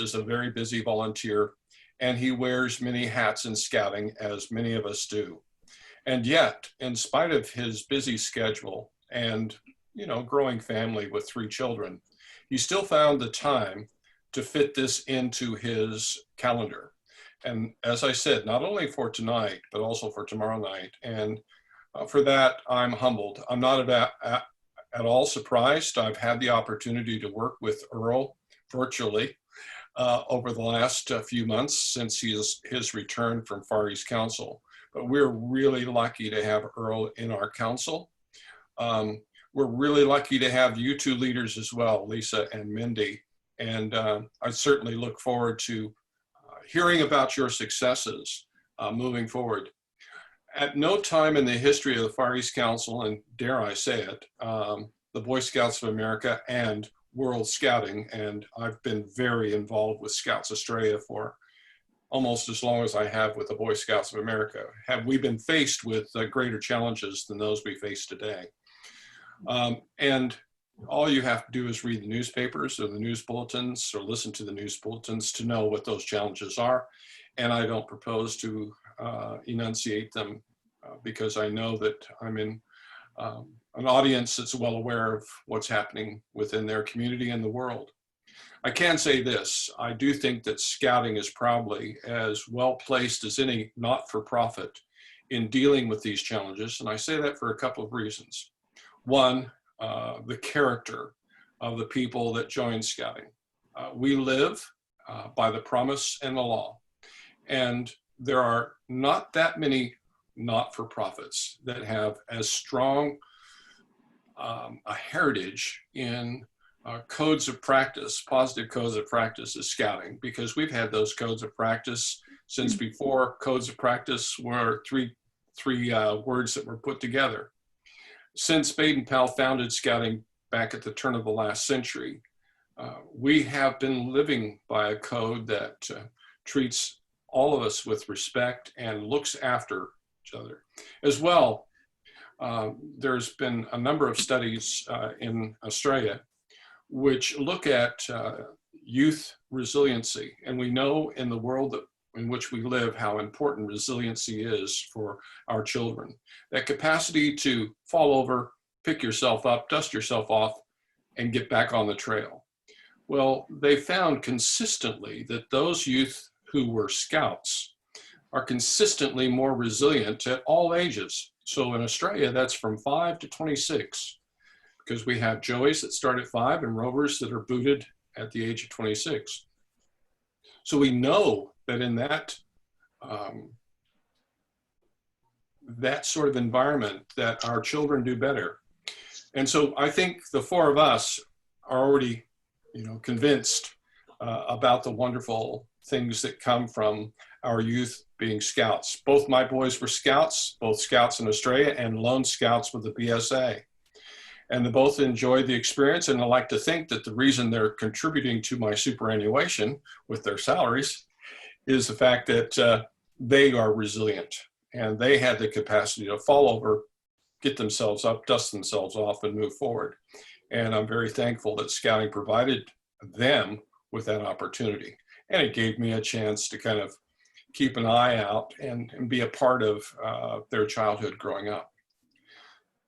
is a very busy volunteer, and he wears many hats in scouting, as many of us do. And yet, in spite of his busy schedule and, growing family with 3 children, he still found the time to fit this into his calendar. And as I said, not only for tonight, but also for tomorrow night. And for that, I'm humbled. I'm not at all surprised. I've had the opportunity to work with Earl virtually over the last few months since his return from Far East Council. But we're really lucky to have Earl in our council. We're really lucky to have you 2 leaders as well, Lisa and Mindy. And I certainly look forward to hearing about your successes moving forward. At no time in the history of the Far East Council, and dare I say it, the Boy Scouts of America and World Scouting, and I've been very involved with Scouts Australia for almost as long as I have with the Boy Scouts of America, have we been faced with greater challenges than those we face today. And all you have to do is read the newspapers or the news bulletins or listen to the news bulletins to know what those challenges are. And I don't propose to enunciate them because I know that I'm in an audience that's well aware of what's happening within their community and the world. I can say this, I do think that scouting is probably as well placed as any not-for-profit in dealing with these challenges, and I say that for a couple of reasons. One, the character of the people that join scouting. We live by the promise and the law, and there are not that many not-for-profits that have as strong a heritage in codes of practice, positive codes of practice as scouting, because we've had those codes of practice since before codes of practice were three words that were put together. Since Baden-Powell founded scouting back at the turn of the last century, we have been living by a code that treats all of us with respect and looks after each other. As well, there's been a number of studies in Australia which look at youth resiliency. And we know in the world in which we live how important resiliency is for our children. That capacity to fall over, pick yourself up, dust yourself off, and get back on the trail. Well, they found consistently that those youth who were scouts are consistently more resilient at all ages. So in Australia, that's from 5 to 26. Because we have Joeys that start at 5 and Rovers that are booted at the age of 26. So we know that in that sort of environment that our children do better. And so I think the 4 of us are already, convinced about the wonderful things that come from our youth being scouts. Both my boys were scouts, both scouts in Australia and lone scouts with the BSA. And they both enjoyed the experience, and I like to think that the reason they're contributing to my superannuation with their salaries is the fact that they are resilient, and they had the capacity to fall over, get themselves up, dust themselves off, and move forward. And I'm very thankful that scouting provided them with that opportunity. And it gave me a chance to kind of keep an eye out and be a part of their childhood growing up.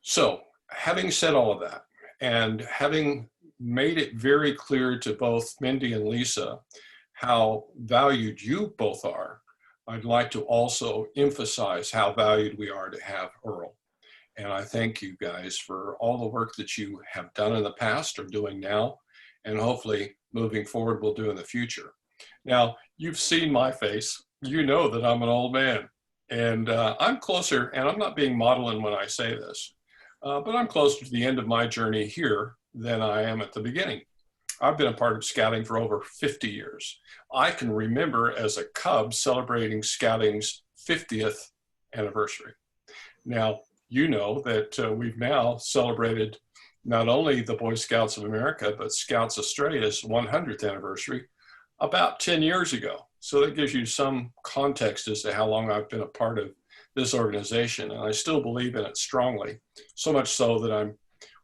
So, having said all of that, and having made it very clear to both Mindy and Lisa how valued you both are, I'd like to also emphasize how valued we are to have Earl. And I thank you guys for all the work that you have done in the past, or doing now, and hopefully moving forward will do in the future. Now, you've seen my face. You know that I'm an old man, and I'm closer, and I'm not being maudlin when I say this, but I'm closer to the end of my journey here than I am at the beginning. I've been a part of scouting for over 50 years. I can remember as a cub celebrating scouting's 50th anniversary. Now, you know that we've now celebrated not only the Boy Scouts of America, but Scouts Australia's 100th anniversary about 10 years ago. So that gives you some context as to how long I've been a part of this organization, and I still believe in it strongly, so much so that I'm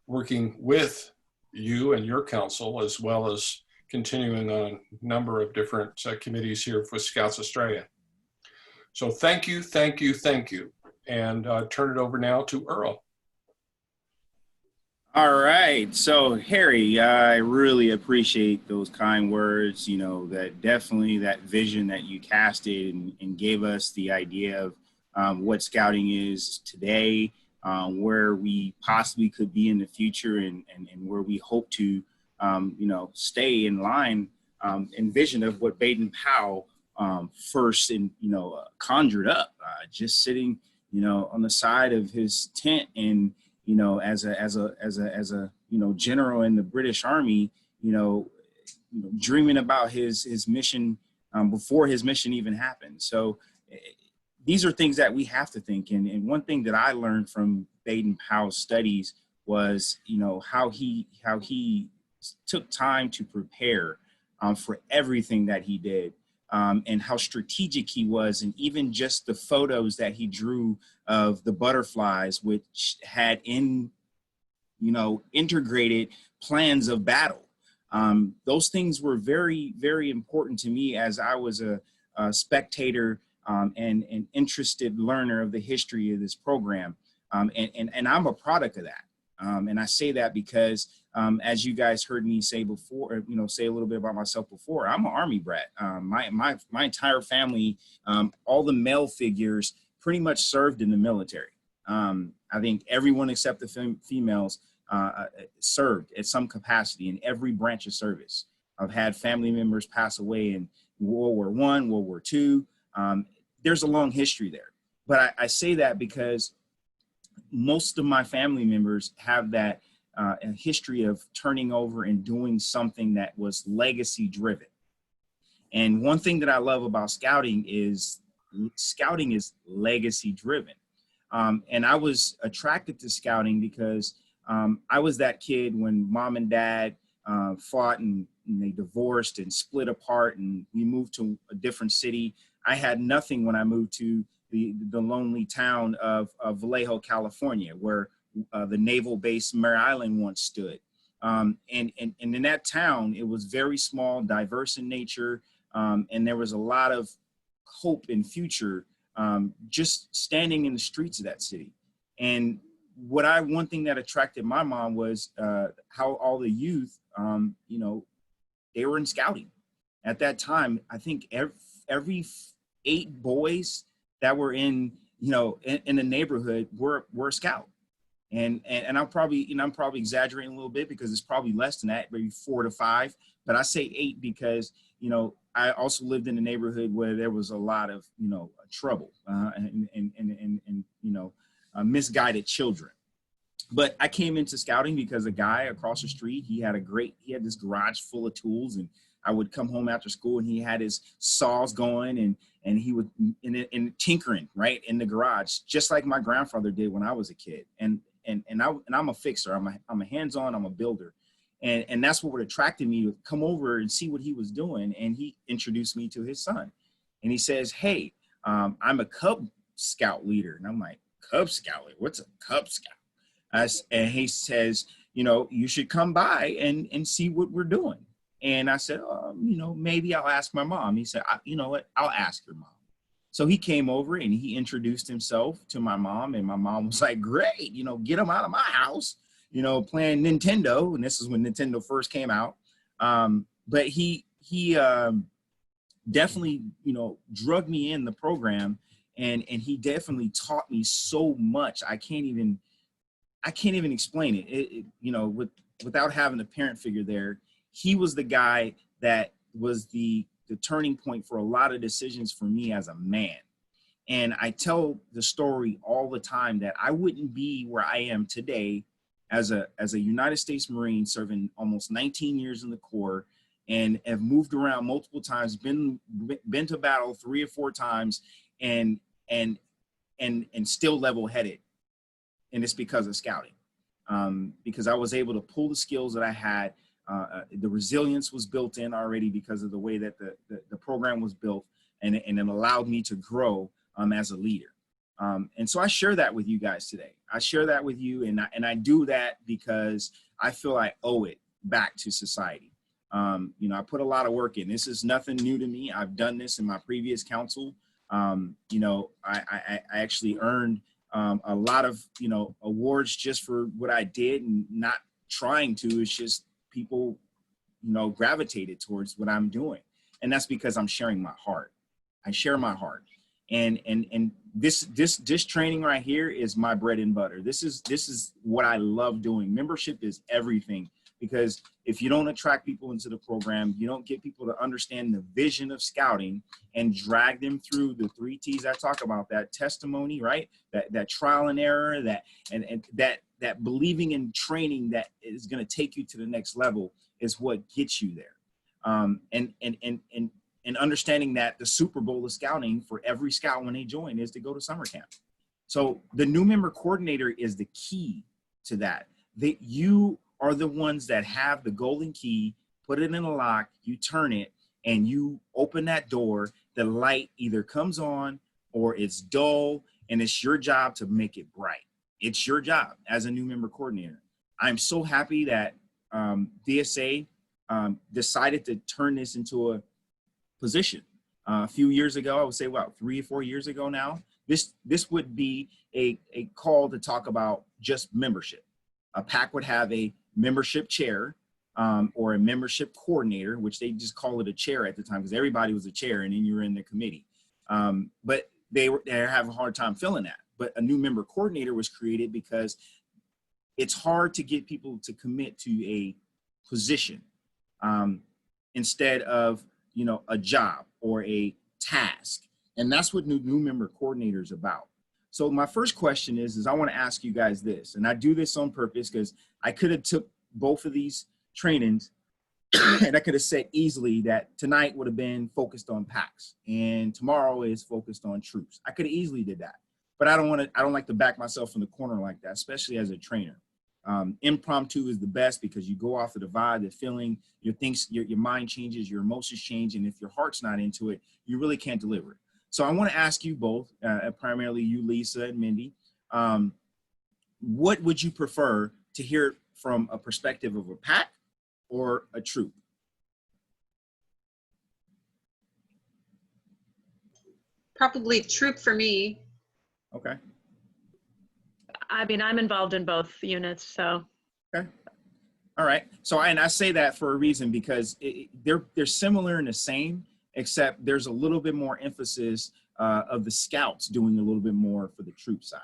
working with you and your council, as well as continuing on a number of different committees here with Scouts Australia. So thank you, thank you, thank you. And turn it over now to Earl. All right. So, Harry, I really appreciate those kind words. You know, that definitely that vision that you casted and gave us the idea of what scouting is today, where we possibly could be in the future, and where we hope to, you know, stay in line and vision of what Baden-Powell first, conjured up, just sitting, you know, on the side of his tent and, you know, as a you know, general in the British Army, dreaming about his mission before his mission even happened. So these are things that we have to think. And one thing that I learned from Baden-Powell's studies was, you know, how he took time to prepare for everything that he did. And how strategic he was, and even just the photos that he drew of the butterflies, which had integrated plans of battle. Those things were very, very important to me as I was a spectator and an interested learner of the history of this program. And I'm a product of that. And I say that because, as you guys heard me say before, say a little bit about myself before, I'm an Army brat. My entire family, all the male figures pretty much served in the military. I think everyone except the females served at some capacity in every branch of service. I've had family members pass away in World War I, World War II. There's a long history there. But I say that because most of my family members have that a history of turning over and doing something that was legacy driven. And one thing that I love about scouting is legacy driven. And I was attracted to scouting because I was that kid when mom and dad fought and they divorced and split apart and we moved to a different city. I had nothing when I moved to the lonely town of Vallejo, California, where the naval base Mare Island once stood. And in that town, it was very small, diverse in nature, and there was a lot of hope and future just standing in the streets of that city. And one thing that attracted my mom was how all the youth, they were in scouting. At that time, I think every 8 boys that were in the neighborhood were a scout. And I'm probably exaggerating a little bit because it's probably less than that, maybe 4 to 5. But I say 8 because, I also lived in a neighborhood where there was a lot of, trouble and misguided children. But I came into scouting because a guy across the street, he had this garage full of tools, and I would come home after school and he had his saws going and he would in tinkering right in the garage, just like my grandfather did when I was a kid. And I'm a fixer. I'm a hands-on. I'm a builder, and that's what attracted me to come over and see what he was doing. And he introduced me to his son, and he says, "Hey, I'm a Cub Scout leader." And I'm like, "Cub Scout leader? What's a Cub Scout?" And he says, "You should come by and see what we're doing." And I said, maybe I'll ask my mom. He said, "You know what? I'll ask your mom." So he came over and he introduced himself to my mom, and my mom was like, "Great, get him out of my house, playing Nintendo." And this is when Nintendo first came out. But he definitely, drug me in the program, and he definitely taught me so much. I can't even explain it. Without having a parent figure there, he was the guy that was the turning point for a lot of decisions for me as a man. And I tell the story all the time that I wouldn't be where I am today as a United States Marine, serving almost 19 years in the Corps, and have moved around multiple times, been to battle 3 or 4 times, and still level-headed. And it's because of scouting. Because I was able to pull the skills that I had. The resilience was built in already because of the way that the program was built, and it allowed me to grow as a leader. And so I share that with you guys today. I share that with you, and I do that because I feel I owe it back to society. You know, I put a lot of work in. This is nothing new to me. I've done this in my previous council. You know, I actually earned a lot of, you know, awards just for what I did, and not trying to. It's just people, you know, gravitated towards what I'm doing. And that's because I'm sharing my heart. I share my heart. And this training right here is my bread and butter. This is what I love doing. Membership is everything, because if you don't attract people into the program, you don't get people to understand the vision of scouting and drag them through the 3 T's I talk about, that testimony, right? That trial and error, that believing in training that is going to take you to the next level is what gets you there. And understanding that the Super Bowl of scouting for every scout when they join is to go to summer camp. So the new member coordinator is the key to that. That you are the ones that have the golden key, put it in a lock, you turn it, and you open that door. The light either comes on or it's dull, and it's your job to make it bright. It's your job as a new member coordinator. I'm so happy that DSA decided to turn this into a position. A few years ago, I would say, well, 3 or 4 years ago now, this would be a call to talk about just membership. A PAC would have a membership chair or a membership coordinator, which they just call it a chair at the time, because everybody was a chair and then you were in the committee. But they have a hard time filling that. But a new member coordinator was created because it's hard to get people to commit to a position instead of, you know, a job or a task. And that's what new member coordinator is about. So my first question is I want to ask you guys this, and I do this on purpose because I could have took both of these trainings and I could have said easily that tonight would have been focused on PACs and tomorrow is focused on troops. I could have easily did that, but I don't like to back myself in the corner like that, especially as a trainer. Impromptu is the best because you go off of the vibe, the feeling, your mind changes, your emotions change, and if your heart's not into it, you really can't deliver it. So I want to ask you both, primarily you, Lisa and Mindy, what would you prefer to hear from a perspective of a PAC or a troop? Probably troop for me. Okay. I mean, I'm involved in both units, so. Okay. All right. So, and I say that for a reason because they're similar and the same, except there's a little bit more emphasis of the scouts doing a little bit more for the troop side.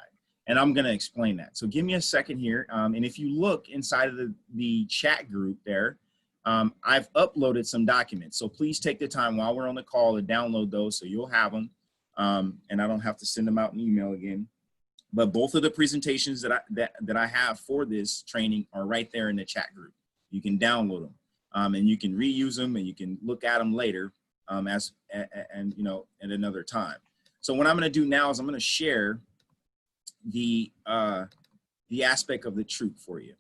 And I'm going to explain that. So give me a second here. And if you look inside of the chat group there, I've uploaded some documents. So please take the time while we're on the call to download those so you'll have them. And I don't have to send them out in email again. But both of the presentations that I have for this training are right there in the chat group. You can download them and you can reuse them and you can look at them later you know, at another time. So what I'm going to do now is I'm going to share the aspect of the troop for you.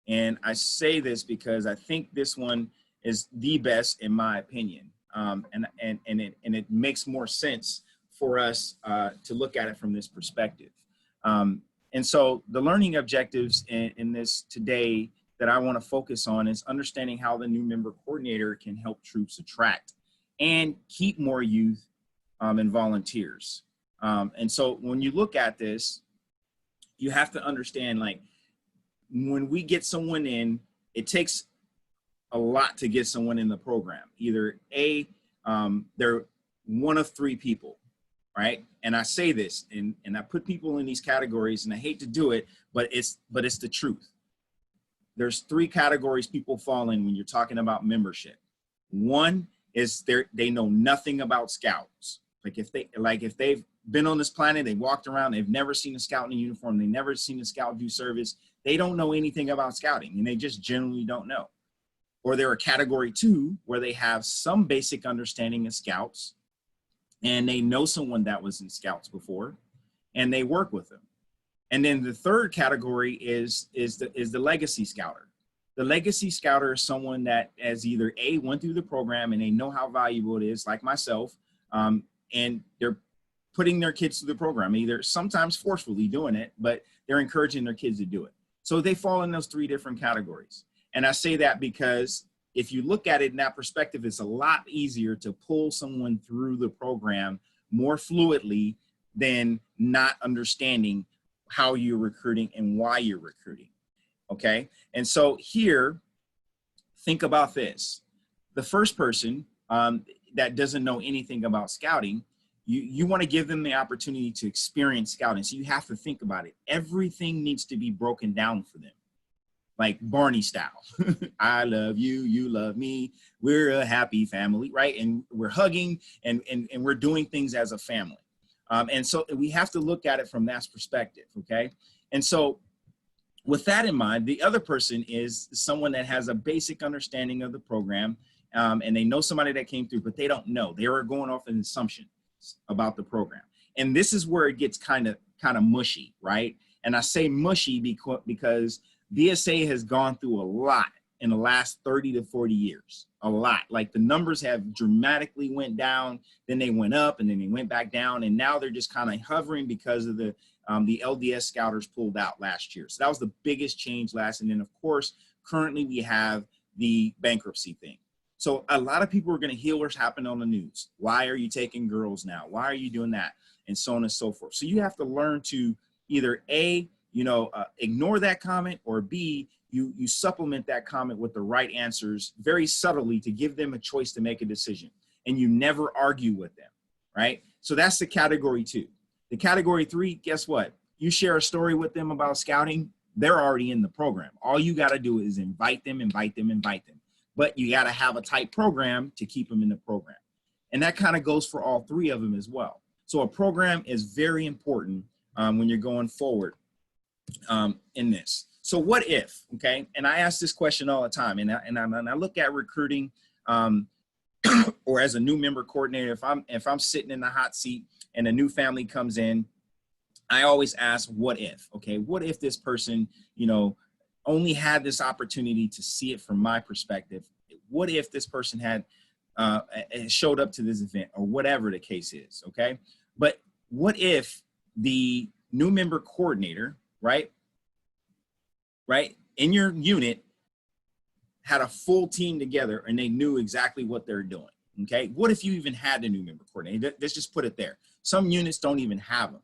And I say this because I think this one is the best in my opinion. And it makes more sense for us to look at it from this perspective. And so the learning objectives in this today that I want to focus on is understanding how the new member coordinator can help troops attract and keep more youth and volunteers. And so when you look at this, you have to understand, like, when we get someone in, it takes a lot to get someone in the program. Either they're one of 3 people, right? And I say this, and I put people in these categories, and I hate to do it, but it's the truth. There's 3 categories people fall in when you're talking about membership. One is they know nothing about scouts. Like if they've been on this planet, they walked around, they've never seen a scout in a uniform, they never seen a scout do service, they don't know anything about scouting, and they just generally don't know. Or they're a category 2 where they have some basic understanding of scouts, and they know someone that was in scouts before, and they work with them. And then the third category is the legacy scouter. The legacy scouter is someone that has either went through the program and they know how valuable it is, like myself, and they're putting their kids through the program, either sometimes forcefully doing it, but they're encouraging their kids to do it. So they fall in those 3 different categories. And I say that because if you look at it in that perspective, it's a lot easier to pull someone through the program more fluidly than not understanding how you're recruiting and why you're recruiting. Okay. And so here, think about this. The first person that doesn't know anything about scouting, you want to give them the opportunity to experience scouting. So you have to think about it. Everything needs to be broken down for them, like Barney style. I love you, you love me. We're a happy family, right? And we're hugging and we're doing things as a family. And so we have to look at it from that perspective, okay? And so with that in mind, the other person is someone that has a basic understanding of the program, and they know somebody that came through, but they don't know. They were going off an assumption about the program. And this is where it gets kind of mushy, right? And I say mushy because BSA has gone through a lot in the last 30 to 40 years, a lot. Like the numbers have dramatically went down, then they went up, and then they went back down, and now they're just kind of hovering because of the LDS scouters pulled out last year. So that was the biggest change last. And then of course, currently we have the bankruptcy thing. So a lot of people are going to hear what's happened on the news. Why are you taking girls now? Why are you doing that? And so on and so forth. So you have to learn to either A, ignore that comment, or B, you supplement that comment with the right answers very subtly to give them a choice to make a decision. And you never argue with them, right? So that's the category 2. The category 3, guess what? You share a story with them about scouting, they're already in the program. All you got to do is invite them. But you got to have a tight program to keep them in the program. And that kind of goes for all 3 of them as well. So a program is very important when you're going forward in this. So what if, okay? And I ask this question all the time, and I look at recruiting or as a new member coordinator, if I'm sitting in the hot seat and a new family comes in, I always ask, what if, okay? What if this person, only had this opportunity to see it from my perspective? What if this person had showed up to this event, or whatever the case is, okay? But what if the new member coordinator, right, in your unit had a full team together and they knew exactly what they're doing, okay? What if you even had a new member coordinator? Let's just put it there. Some units don't even have them,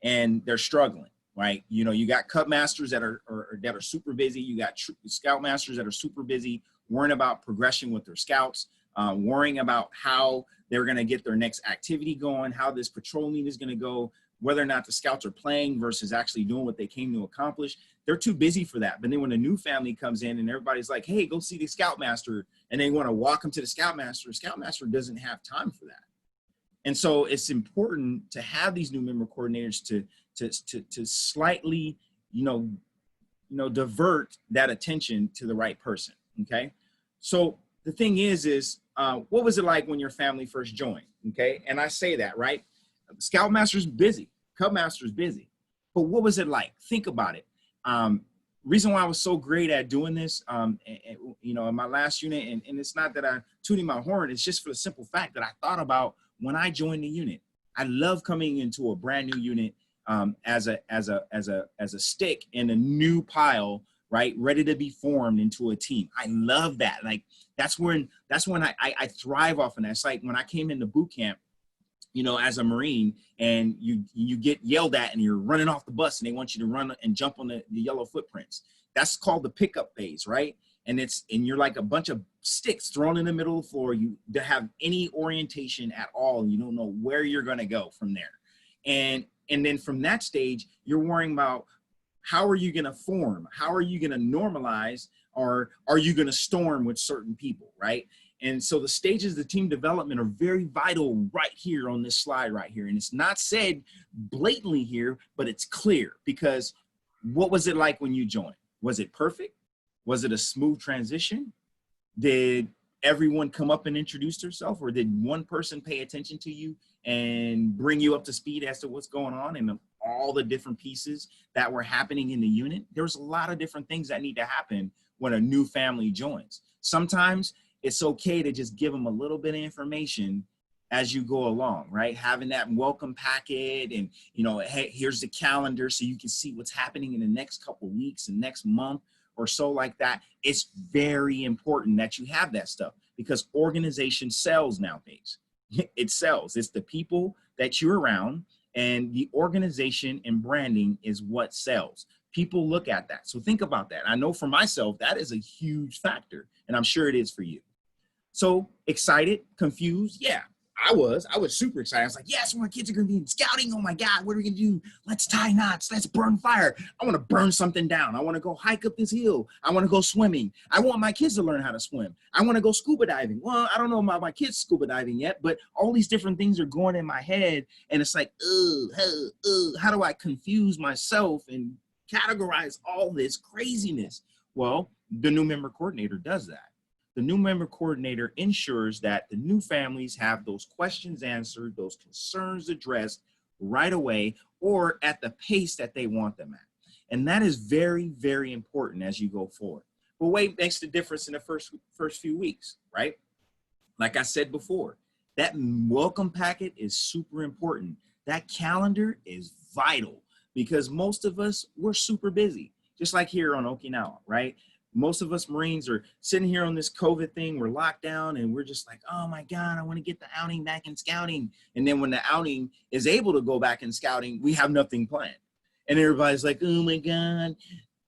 and they're struggling. Right, you got cut masters that are super busy. You got scout masters that are super busy, worrying about progression with their scouts, worrying about how they're going to get their next activity going, how this patrol meet is going to go, whether or not the scouts are playing versus actually doing what they came to accomplish. They're too busy for that. But then when a new family comes in and everybody's like, "Hey, go see the scoutmaster," and they want to walk them to the scoutmaster doesn't have time for that. And so it's important to have these new member coordinators to slightly, divert that attention to the right person, okay? So the thing is what was it like when your family first joined, okay? And I say that, right? Scoutmaster's busy, Cubmaster's busy, but what was it like? Think about it. Reason why I was so great at doing this, in my last unit, and it's not that I'm tooting my horn, it's just for the simple fact that I thought about when I joined the unit. I love coming into a brand new unit as a stick in a new pile, right, ready to be formed into a team. I love that. Like that's when I thrive off of that. It's like when I came into boot camp, as a Marine, and you get yelled at and you're running off the bus and they want you to run and jump on the yellow footprints. That's called the pickup phase, right? And you're like a bunch of sticks thrown in the middle of the floor. You don't have any orientation at all. And you don't know where you're going to go from there. And then from that stage, you're worrying about how are you going to form? How are you going to normalize? Or are you going to storm with certain people, right? And so the stages of team development are very vital right here on this slide right here. And it's not said blatantly here, but it's clear, because what was it like when you joined? Was it perfect? Was it a smooth transition? Did everyone come up and introduce themselves, or did one person pay attention to you and bring you up to speed as to what's going on and all the different pieces that were happening in the unit? There's a lot of different things that need to happen when a new family joins. Sometimes it's okay to just give them a little bit of information as you go along, right? Having that welcome packet and, hey, here's the calendar so you can see what's happening in the next couple of weeks and next month, or so like that, it's very important that you have that stuff because organization sells nowadays. It sells. It's the people that you're around, and the organization and branding is what sells. People look at that. So think about that. I know for myself, that is a huge factor, and I'm sure it is for you. So excited, confused. Yeah, I was super excited. I was like, yes, my kids are going to be in scouting. Oh my God, what are we going to do? Let's tie knots. Let's burn fire. I want to burn something down. I want to go hike up this hill. I want to go swimming. I want my kids to learn how to swim. I want to go scuba diving. Well, I don't know about my kids scuba diving yet, but all these different things are going in my head. And it's like, how do I confuse myself and categorize all this craziness? Well, the new member coordinator does that. The new member coordinator ensures that the new families have those questions answered, those concerns addressed right away, or at the pace that they want them at. And that is very, very important as you go forward. But what makes the difference in the first few weeks, right? Like I said before, that welcome packet is super important. That calendar is vital because most of us, we're super busy, just like here on Okinawa, right? Most of us Marines are sitting here on this COVID thing. We're locked down and we're just like, oh my God, I want to get the outing back in scouting. And then when the outing is able to go back in scouting, we have nothing planned. And everybody's like, oh my God,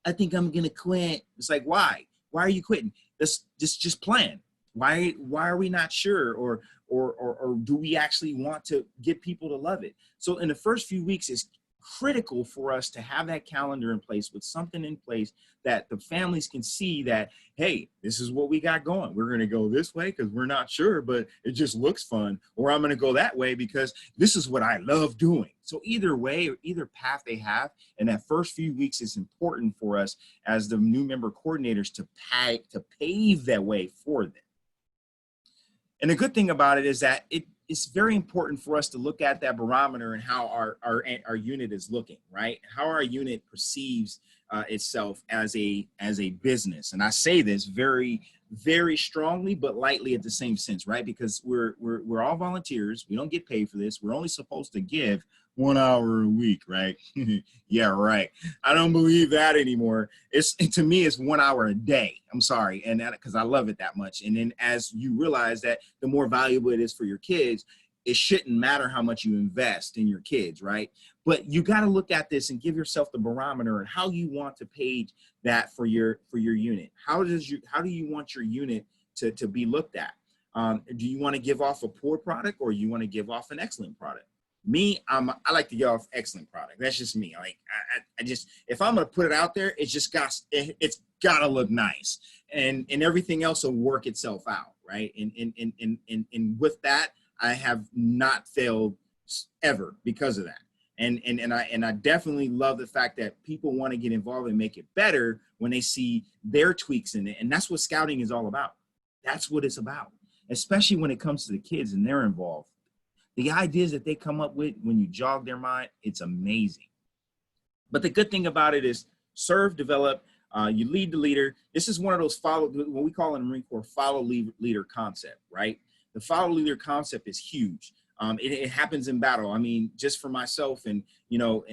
I think I'm going to quit. It's like, why? Why are you quitting? Just plan. Why are we not sure? Or do we actually want to get people to love it? So in the first few weeks, it's critical for us to have that calendar in place with something in place that the families can see that, hey, this is what we got going. We're going to go this way because we're not sure, but it just looks fun. Or I'm going to go that way because this is what I love doing. So either way or either path they have, and that first few weeks is important for us as the new member coordinators to pave that way for them. And the good thing about it is that it's very important for us to look at that barometer and how our unit is looking, right? How our unit perceives itself as a business. And I say this very, very strongly, but lightly at the same sense, right? Because we're all volunteers. We don't get paid for this. We're only supposed to give 1 hour a week, right? Yeah, right. I don't believe that anymore. To me, it's 1 hour a day. I'm sorry. And that, because I love it that much. And then as you realize that the more valuable it is for your kids, it shouldn't matter how much you invest in your kids, right? But you got to look at this and give yourself the barometer and how you want to page that for your unit. How do you want your unit to be looked at? Do you want to give off a poor product or you want to give off an excellent product? Me, I like to give off excellent product. That's just me. Like I just, if I'm gonna put it out there, it's gotta look nice, and everything else will work itself out, right? And with that, I have not failed ever because of that. And I definitely love the fact that people want to get involved and make it better when they see their tweaks in it, and that's what scouting is all about. That's what it's about, especially when it comes to the kids and they're involved. The ideas that they come up with when you jog their mind, it's amazing. But the good thing about it is serve, develop, you lead the leader. This is one of those what we call in the Marine Corps, follow leader concept, right? The follow leader concept is huge. It happens in battle. I mean, just for myself and, you know,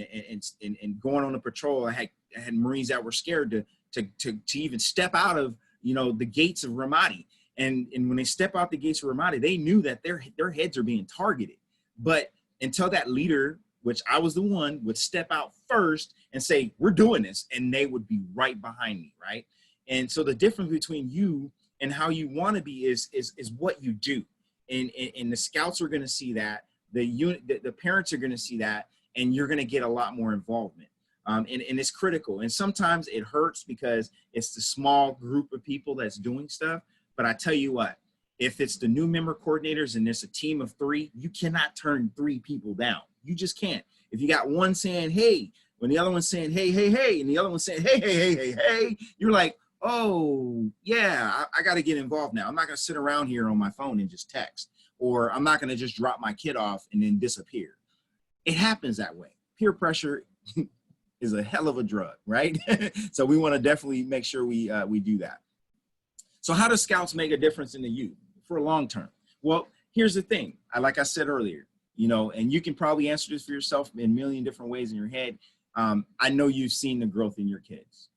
and going on a patrol, I had Marines that were scared to even step out of, you know, the gates of Ramadi. And when they step out the gates of Ramadi, they knew that their heads are being targeted. But until that leader, which I was the one, would step out first and say, we're doing this, and they would be right behind me, right? And so the difference between you and how you want to be is what you do. And the scouts are going to see that, the parents are going to see that, and you're going to get a lot more involvement. And it's critical. And sometimes it hurts because it's the small group of people that's doing stuff. But I tell you what, if it's the new member coordinators and there's a team of 3, you cannot turn 3 people down. You just can't. If you got one saying, hey, when the other one's saying, hey, hey, hey, and the other one's saying, hey, hey, hey, hey, hey, you're like, oh, yeah, I got to get involved now. I'm not going to sit around here on my phone and just text, or I'm not going to just drop my kid off and then disappear. It happens that way. Peer pressure is a hell of a drug, right? So we want to definitely make sure we do that. So how does scouts make a difference in the youth for a long term? Well, here's the thing. Like I said earlier, you know, and you can probably answer this for yourself in a million different ways in your head. I know you've seen the growth in your kids.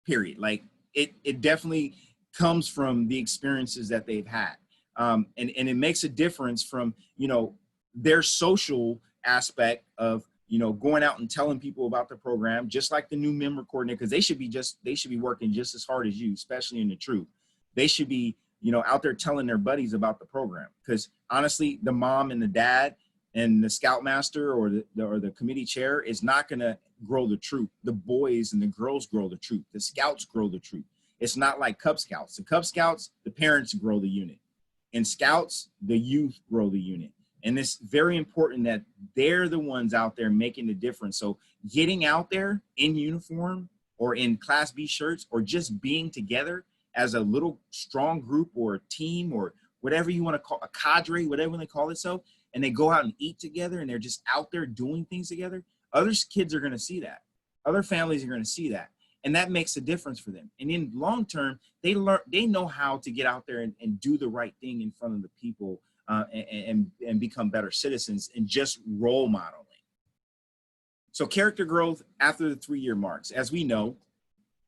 period. Like it definitely comes from the experiences that they've had. And it makes a difference from, you know, their social aspect of, you know, going out and telling people about the program, just like the new member coordinator, because they should be working just as hard as you, especially in the troop. They should be, you know, out there telling their buddies about the program. Because honestly, the mom and the dad and the scoutmaster or the committee chair is not going to grow the troop. The boys and the girls grow the troop. The scouts grow the troop. It's not like Cub Scouts. The Cub Scouts, the parents grow the unit. In Scouts, the youth grow the unit. And it's very important that they're the ones out there making the difference. So getting out there in uniform or in Class B shirts or just being together as a little strong group or a team or whatever you want to call a cadre, whatever they call it, so, and they go out and eat together and they're just out there doing things together, other kids are going to see that. Other families are going to see that. And that makes a difference for them. And in long term, they know how to get out there and do the right thing in front of the people and become better citizens and just role modeling. So character growth after the 3-year marks. As we know,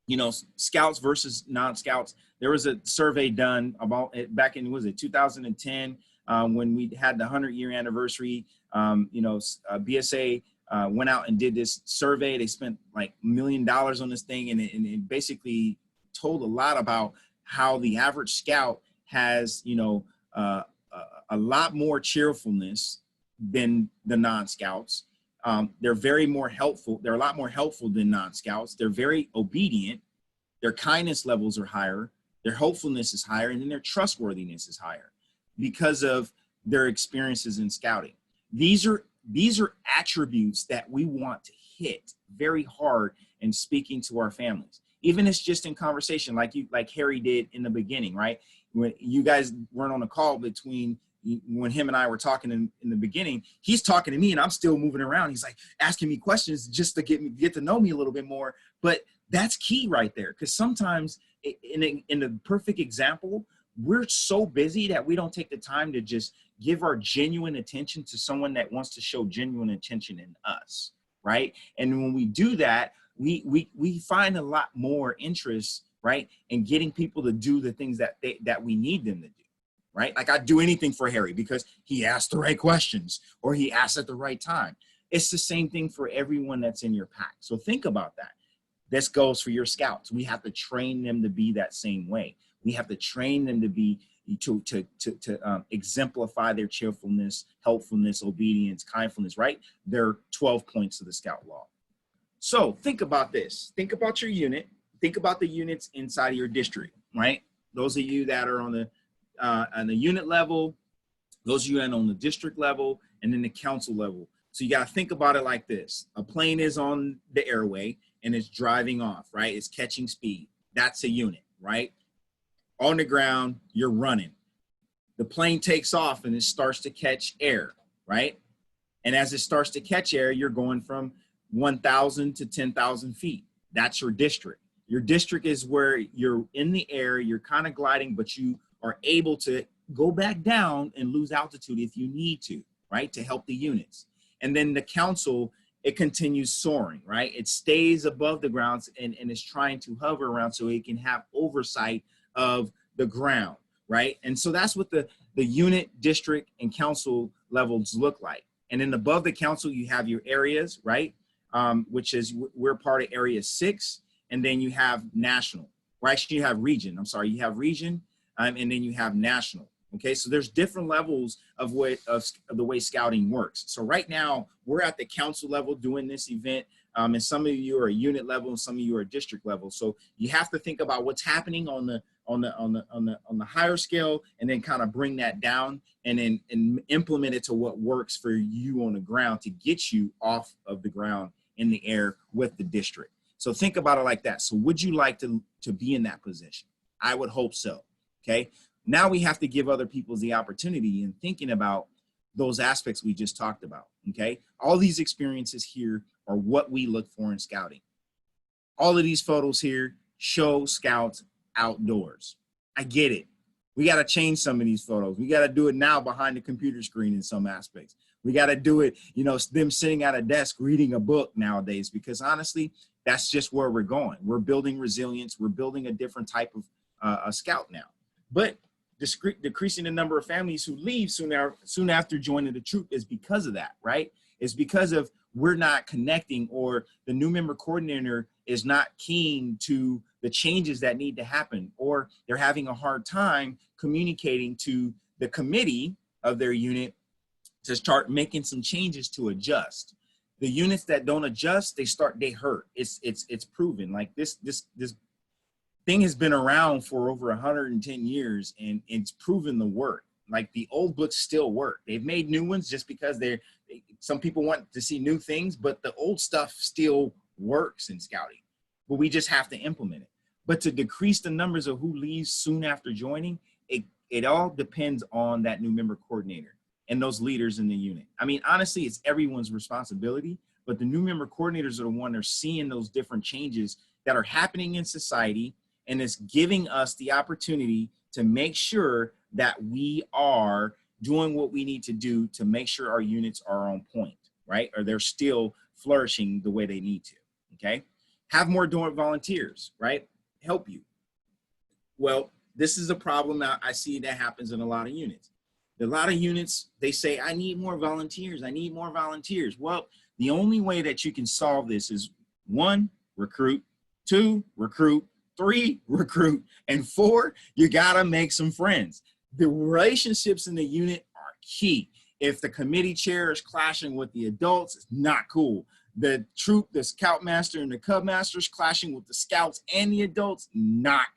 you know, scouts versus non-scouts. There was a survey done about back in, was it 2010, when we had the 100-year anniversary. You know, BSA went out and did this survey. They spent like $1 million on this thing, and it basically told a lot about how the average scout has, you know, a lot more cheerfulness than the non-scouts. They're very more helpful. They're a lot more helpful than non-scouts. They're very obedient. Their kindness levels are higher. Their hopefulness is higher, and then their trustworthiness is higher because of their experiences in scouting. These are attributes that we want to hit very hard in speaking to our families. Even if it's just in conversation, like Harry did in the beginning, right? When you guys weren't on a call between when him and I were talking in the beginning, he's talking to me and I'm still moving around. He's like asking me questions just to get to know me a little bit more. But that's key right there, because sometimes in the perfect example, we're so busy that we don't take the time to just give our genuine attention to someone that wants to show genuine attention in us, right? And when we do that, we find a lot more interest, right, in getting people to do the things that we need them to do. Right? Like I'd do anything for Harry because he asked the right questions or he asked at the right time. It's the same thing for everyone that's in your pack. So think about that. This goes for your scouts. We have to train them to be that same way. We have to train them to be to exemplify their cheerfulness, helpfulness, obedience, kindfulness, right? They're 12 points of the scout law. So think about this. Think about your unit. Think about the units inside of your district, right? Those of you that are on the unit level, those of you that are on the district level, and then the council level. So you got to think about it like this. A plane is on the airway and it's driving off, right? It's catching speed. That's a unit, right? On the ground, you're running. The plane takes off and it starts to catch air, right? And as it starts to catch air, you're going from 1,000 to 10,000 feet. That's your district. Your district is where you're in the air, you're kind of gliding, but you are able to go back down and lose altitude if you need to, right, to help the units. And then the council, it continues soaring, right? It stays above the ground and is trying to hover around so it can have oversight of the ground, right? And so that's what the unit, district, and council levels look like. And then above the council, you have your areas, right? Which is, we're part of area 6, and then you have national, or actually you have region, I'm sorry, you have region, and then you have national. Okay, so there's different levels of the way scouting works. So right now we're at the council level doing this event, and some of you are unit level, and some of you are district level. So you have to think about what's happening on the higher scale, and then kind of bring that down, and then implement it to what works for you on the ground to get you off of the ground in the air with the district. So think about it like that. So would you like to be in that position? I would hope so. Okay, now we have to give other people the opportunity in thinking about those aspects we just talked about. Okay, all these experiences here are what we look for in scouting. All of these photos here show scouts outdoors. I get it. We got to change some of these photos. We got to do it now behind the computer screen in some aspects. We got to do it, you know, them sitting at a desk reading a book nowadays, because honestly, That's just where we're going. We're building resilience. We're building a different type of a scout now. But decreasing the number of families who leave soon after joining the troop is because of that, right? It's because of we're not connecting, or the new member coordinator is not keen to the changes that need to happen, or they're having a hard time communicating to the committee of their unit to start making some changes to adjust. The units that don't adjust, they hurt. It's proven. Like this thing has been around for over 110 years, and it's proven the work. Like the old books still work. They've made new ones just because some people want to see new things, but the old stuff still works in scouting. But we just have to implement it. But to decrease the numbers of who leaves soon after joining, it all depends on that new member coordinator and those leaders in the unit. I mean, honestly, it's everyone's responsibility, but the new member coordinators are the ones that are seeing those different changes that are happening in society, and it's giving us the opportunity to make sure that we are doing what we need to do to make sure our units are on point, right? Or they're still flourishing the way they need to, okay? Have more dormant volunteers, right? Help you. Well, this is a problem that I see that happens in a lot of units. A lot of units, they say, I need more volunteers. I need more volunteers. Well, the only way that you can solve this is 1, recruit, 2, recruit, 3, recruit, and 4, you gotta make some friends. The relationships in the unit are key. If the committee chair is clashing with the adults, it's not cool. The troop, the scoutmaster and the cub master is clashing with the scouts and the adults, not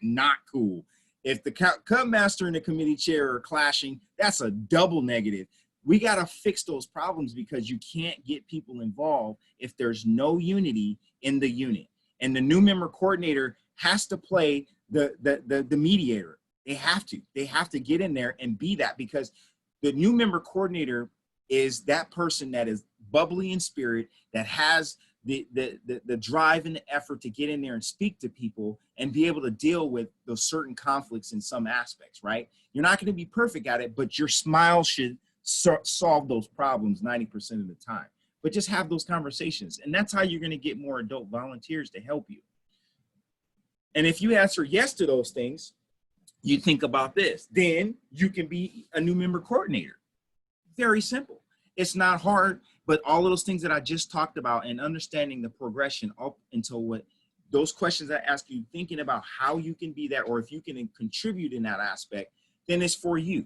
cool. If the cub master and the committee chair are clashing, that's a double negative. We gotta fix those problems, because you can't get people involved if there's no unity in the unit. And the new member coordinator has to play the mediator. They have to get in there and be that, because the new member coordinator is that person that is bubbly in spirit, that has the drive and the effort to get in there and speak to people and be able to deal with those certain conflicts in some aspects, right? You're not going to be perfect at it, but your smile should solve those problems 90% of the time. But just have those conversations, and that's how you're going to get more adult volunteers to help you. And if you answer yes to those things, you think about this, then you can be a new member coordinator. Very simple. It's not hard, but all of those things that I just talked about, and understanding the progression up until what those questions I ask you, thinking about how you can be that, or if you can contribute in that aspect, then it's for you.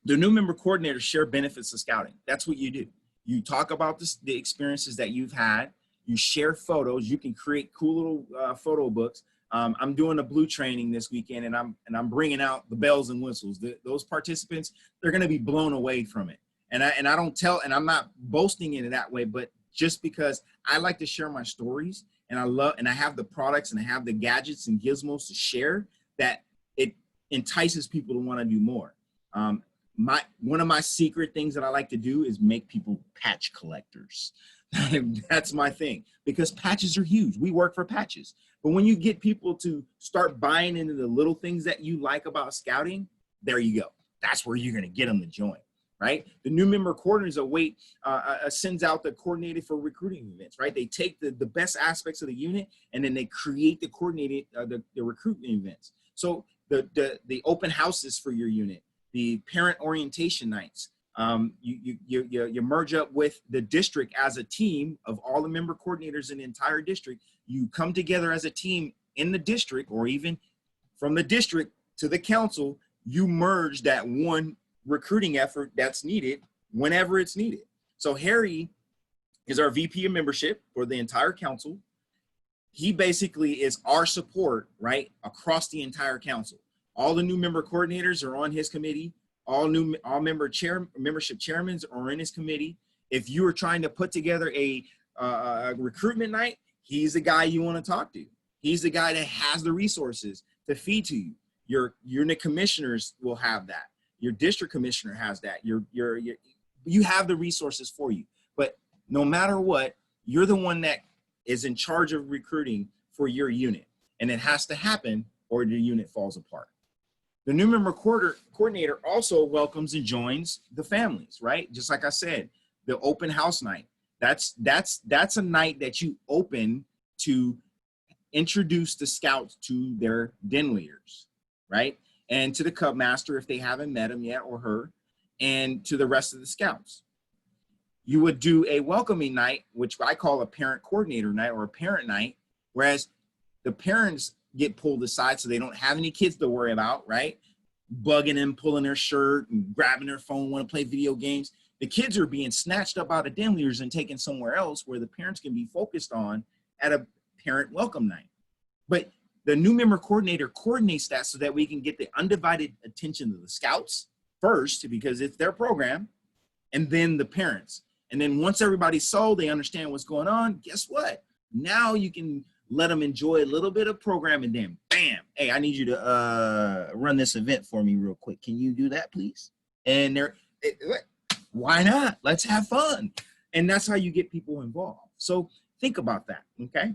The new member coordinators share benefits of scouting. That's what you do. You talk about the experiences that you've had. You share photos. You can create cool little photo books. I'm doing a blue training this weekend, and I'm bringing out the bells and whistles. Those participants, they're going to be blown away from it. And I don't tell, and I'm not boasting in it that way, but just because I like to share my stories, and I have the products and I have the gadgets and gizmos to share, that it entices people to want to do more. One of my secret things that I like to do is make people patch collectors. That's my thing, because patches are huge. We work for patches. But when you get people to start buying into the little things that you like about scouting, there you go. That's where you're going to get them to join, right? The new member coordinators sends out the coordinator for recruiting events, right? They take the best aspects of the unit, and then they create the coordinated the recruitment events. So the open houses for your unit, the parent orientation nights, you merge up with the district as a team of all the member coordinators in the entire district. You come together as a team in the district, or even from the district to the council. You merge that one recruiting effort that's needed whenever it's needed. So Harry is our VP of membership for the entire council. He basically is our support, right, across the entire council. All the new member coordinators are on his committee. All membership chairmen are in his committee. If you are trying to put together a recruitment night, he's the guy you want to talk to. He's the guy that has the resources to feed to you. Your unit commissioners will have that. Your district commissioner has that. You have the resources for you. But no matter what, you're the one that is in charge of recruiting for your unit. And it has to happen, or the unit falls apart. The new member coordinator also welcomes and joins the families, right? Just like I said, the open house night. That's a night that you open to introduce the scouts to their den leaders, right? And to the Cub Master if they haven't met him yet, or her, and to the rest of the scouts. You would do a welcoming night, which I call a parent coordinator night or a parent night, whereas the parents get pulled aside so they don't have any kids to worry about, right? Bugging them, pulling their shirt and grabbing their phone, want to play video games. The kids are being snatched up out of den leaders and taken somewhere else where the parents can be focused on at a parent welcome night. But the new member coordinator coordinates that so that we can get the undivided attention of the scouts first, because it's their program, and then the parents. And then once everybody's sold, they understand what's going on, guess what? Now you can let them enjoy a little bit of program, and then bam, hey, I need you to run this event for me real quick. Can you do that, please? And why not? Let's have fun. And that's how you get people involved. So think about that, okay?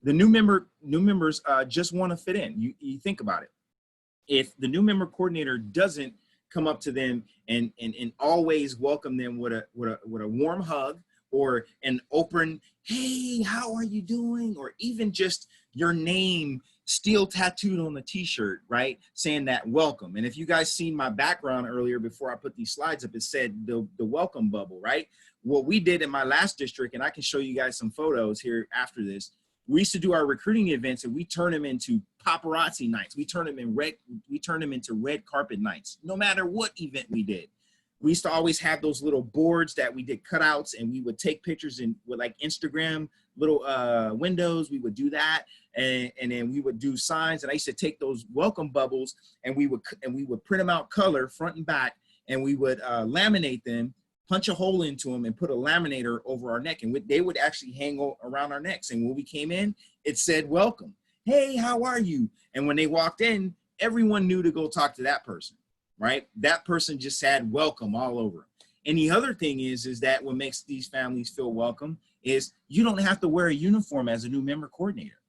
The new members just want to fit in. You think about it. If the new member coordinator doesn't come up to them and always welcome them with a warm hug, or an open, hey, how are you doing? Or even just your name steel tattooed on the t-shirt, right? Saying that welcome. And if you guys seen my background earlier before I put these slides up, it said the welcome bubble, right? What we did in my last district, and I can show you guys some photos here after this, we used to do our recruiting events and we turn them into paparazzi nights. We turn them into red carpet nights, no matter what event we did. We used to always have those little boards that we did cutouts, and we would take pictures with like Instagram little windows. We would do that, and then we would do signs. And I used to take those welcome bubbles and we would print them out color front and back, and we would laminate them, punch a hole into them, and put a laminator over our neck, and they would actually hang around our necks. And when we came in, it said welcome. Hey, how are you? And when they walked in, everyone knew to go talk to that person. Right? That person just had welcome all over them. And the other thing is that what makes these families feel welcome is you don't have to wear a uniform as a new member coordinator.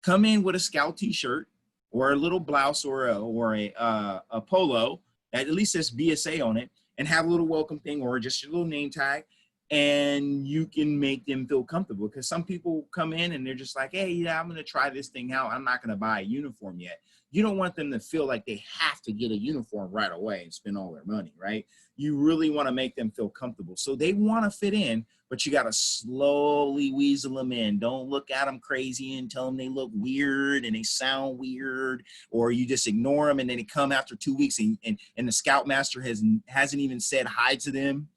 Come in with a scout t-shirt or a little blouse or a polo that at least says BSA on it, and have a little welcome thing or just your little name tag, and you can make them feel comfortable. Because some people come in and they're just like, hey, yeah, I'm going to try this thing out. I'm not going to buy a uniform yet. You don't want them to feel like they have to get a uniform right away and spend all their money, right? You really want to make them feel comfortable. So they want to fit in, but you got to slowly weasel them in. Don't look at them crazy and tell them they look weird and they sound weird, or you just ignore them and then they come after 2 weeks and the scoutmaster hasn't even said hi to them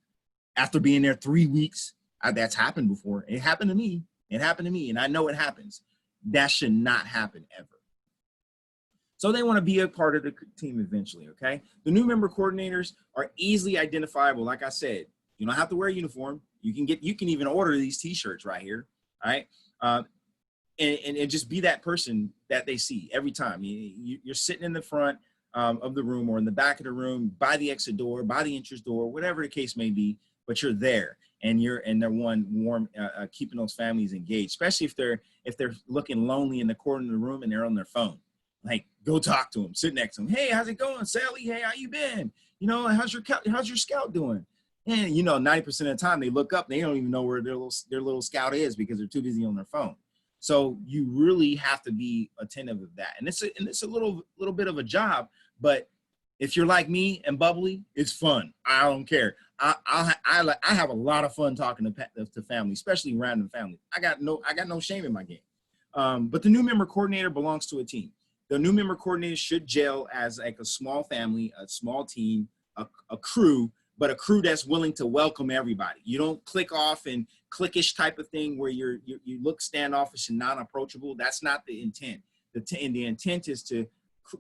after being there 3 weeks. That's happened before. It happened to me. It happened to me, and I know it happens. That should not happen ever. So they want to be a part of the team eventually, okay? The new member coordinators are easily identifiable. Like I said, you don't have to wear a uniform. You can even order these t-shirts right here, all right? And just be that person that they see every time. You're sitting in the front of the room or in the back of the room, by the exit door, by the entrance door, whatever the case may be, but you're there, and they're warm, keeping those families engaged, especially if they're looking lonely in the corner of the room and they're on their phone. Like, go talk to them, sit next to them. Hey, how's it going, Sally? Hey, how you been? You know, how's your scout doing? And 90% of the time they look up, they don't even know where their little scout is because they're too busy on their phone. So you really have to be attentive of that. And it's a little bit of a job, but if you're like me and bubbly, it's fun. I don't care. I have a lot of fun talking to family, especially random family. I got no shame in my game. But the new member coordinator belongs to a team. The new member coordinator should gel as like a small family, a small team, a crew, but a crew that's willing to welcome everybody. You don't click off and cliquish type of thing where you look standoffish and non-approachable. That's not the intent. The intent is to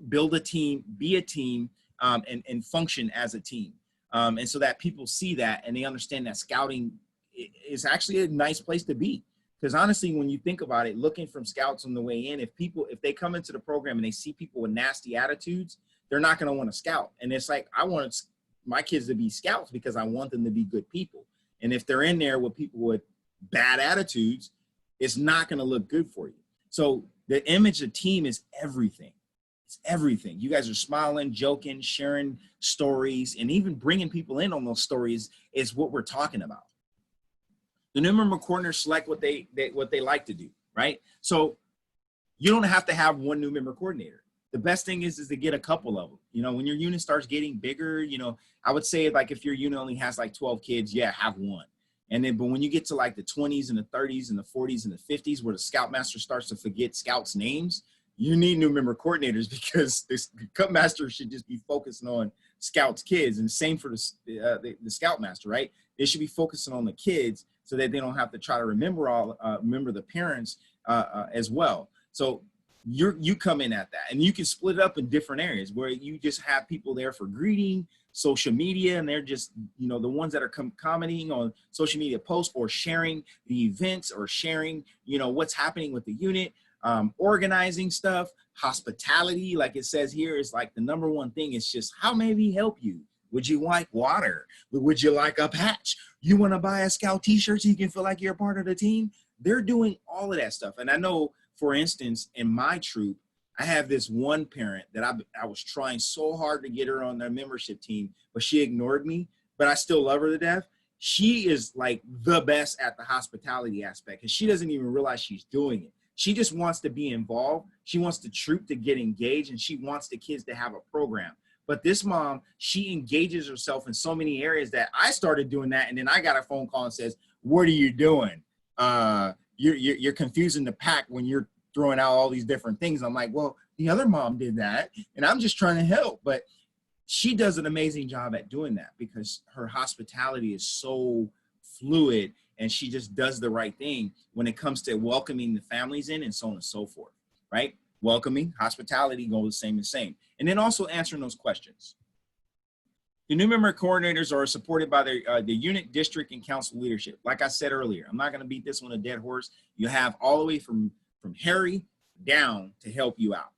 build a team, be a team, and function as a team. And so that people see that and they understand that scouting is actually a nice place to be. Because honestly, when you think about it, looking from scouts on the way in, if they come into the program and they see people with nasty attitudes, they're not going to want to scout. And it's like, I want my kids to be scouts because I want them to be good people. And if they're in there with people with bad attitudes, it's not going to look good for you. So the image of team is everything. It's everything. You guys are smiling, joking, sharing stories, and even bringing people in on those stories is what we're talking about. The new member coordinators select what they like to do, right? So you don't have to have one new member coordinator. The best thing is to get a couple of them. You know, when your unit starts getting bigger, you know, I would say like if your unit only has like 12 kids, yeah, have one. And then, but when you get to like the 20s and the 30s and the 40s and the 50s, where the scoutmaster starts to forget scouts' names, you need new member coordinators, because the scoutmaster should just be focusing on scouts' kids, and same for the scoutmaster, right? They should be focusing on the kids so that they don't have to try to remember the parents as well. So you come in at that, and you can split it up in different areas where you just have people there for greeting, social media, and they're just, you know, the ones that are commenting on social media posts or sharing the events or sharing, you know, what's happening with the unit, organizing stuff, hospitality, like it says here, is like the number one thing. It's just, how may we help you? Would you like water? Would you like a patch? You want to buy a scout t-shirt so you can feel like you're a part of the team? They're doing all of that stuff. And I know, for instance, in my troop, I have this one parent that I was trying so hard to get her on their membership team, but she ignored me, but I still love her to death. She is like the best at the hospitality aspect, and she doesn't even realize she's doing it. She just wants to be involved. She wants the troop to get engaged, and she wants the kids to have a program. But this mom, she engages herself in so many areas that I started doing that, and then I got a phone call and says, "What are you doing? You're confusing the pack when you're throwing out all these different things." I'm like, well, the other mom did that, and I'm just trying to help. But she does an amazing job at doing that because her hospitality is so fluid, and she just does the right thing when it comes to welcoming the families in and so on and so forth, right? Welcoming, hospitality go the same and same. And then also answering those questions. The new member coordinators are supported by the unit, district, and council leadership. Like I said earlier, I'm not going to beat this one a dead horse. You have all the way from Harry down to help you out.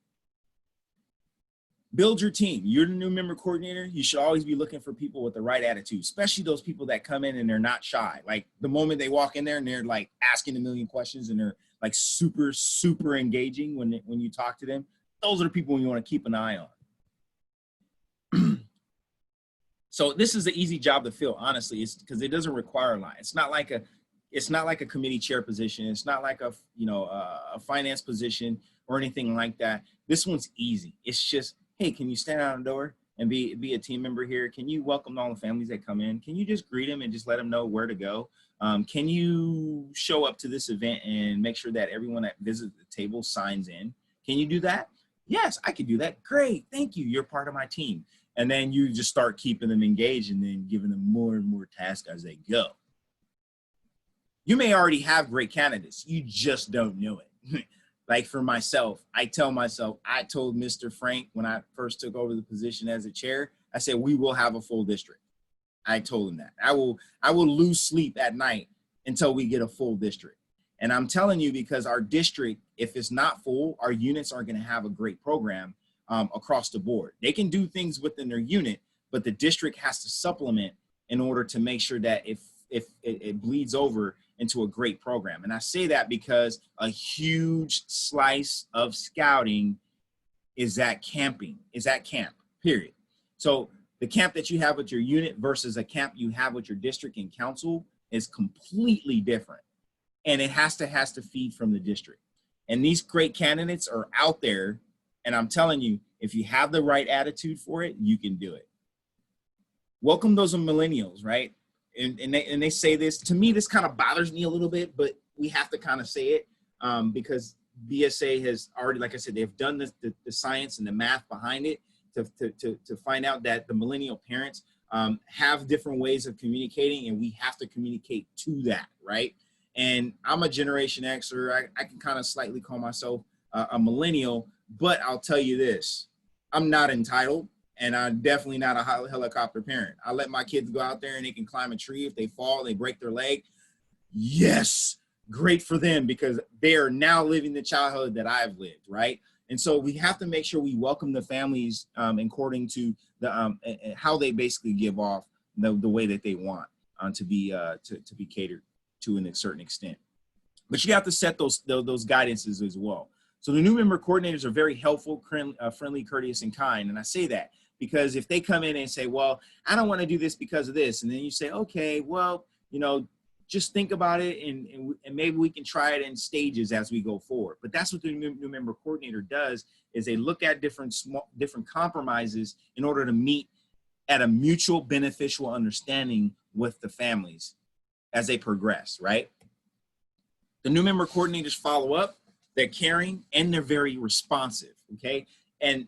Build your team. You're the new member coordinator. You should always be looking for people with the right attitude, especially those people that come in and they're not shy. Like the moment they walk in there and they're like asking a million questions and they're like super, super engaging when you talk to them. Those are the people you want to keep an eye on. So this is an easy job to fill, honestly. It's because it doesn't require a lot. It's not like a committee chair position. It's not like a finance position or anything like that. This one's easy. It's just, hey, can you stand out the door and be a team member here? Can you welcome all the families that come in? Can you just greet them and just let them know where to go? Can you show up to this event and make sure that everyone that visits the table signs in? Can you do that? Yes, I can do that. Great, thank you. You're part of my team. And then you just start keeping them engaged and then giving them more and more tasks as they go. You may already have great candidates. You just don't know it. Like for myself, I told Mr. Frank when I first took over the position as a chair, I said, we will have a full district. I told him that. I will lose sleep at night until we get a full district. And I'm telling you, because our district, if it's not full, our units are going to have a great program across the board. They can do things within their unit, but the district has to supplement in order to make sure that if it bleeds over into a great program. And I say that because a huge slice of scouting is at camp, period. So the camp that you have with your unit versus a camp you have with your district and council is completely different. And it has to feed from the district. And these great candidates are out there. And I'm telling you, if you have the right attitude for it, you can do it. Welcome those millennials, right? And they say this, to me, this kind of bothers me a little bit, but we have to kind of say it because BSA has already, like I said, they've done the science and the math behind it to find out that the millennial parents have different ways of communicating, and we have to communicate to that, right? And I'm a Generation Xer. I can kind of slightly call myself a millennial, but I'll tell you this, I'm not entitled. And I'm definitely not a helicopter parent. I let my kids go out there and they can climb a tree. If they fall, they break their leg. Yes, great for them, because they are now living the childhood that I've lived, right? And so we have to make sure we welcome the families according to the how they basically give off the way that they want to be catered to in a certain extent. But you have to set those guidances as well. So the new member coordinators are very helpful, friendly, courteous, and kind. And I say that because if they come in and say, well, I don't want to do this because of this. And then you say, okay, well, just think about it, and maybe we can try it in stages as we go forward. But that's what the new member coordinator does, is they look at different compromises in order to meet at a mutual beneficial understanding with the families as they progress, right? The new member coordinators follow up, they're caring, and they're very responsive, okay? And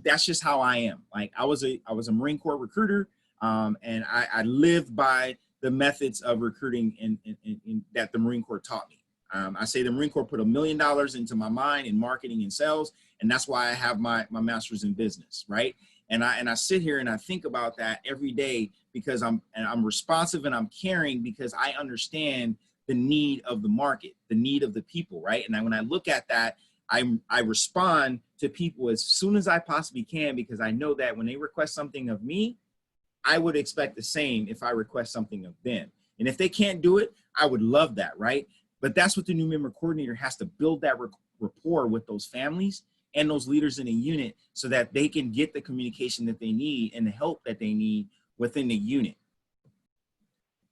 that's just how I am. Like I was a Marine Corps recruiter, and I lived by the methods of recruiting in that the Marine Corps taught me. I say the Marine Corps put $1 million into my mind in marketing and sales, and that's why I have my master's in business, right? And I sit here and I think about that every day, because I'm responsive and I'm caring, because I understand the need of the market, the need of the people, right? And when I look at that, I respond to people as soon as I possibly can, because I know that when they request something of me, I would expect the same if I request something of them. And if they can't do it, I would love that, right? But that's what the new member coordinator has to build, that rapport with those families and those leaders in the unit, so that they can get the communication that they need and the help that they need within the unit.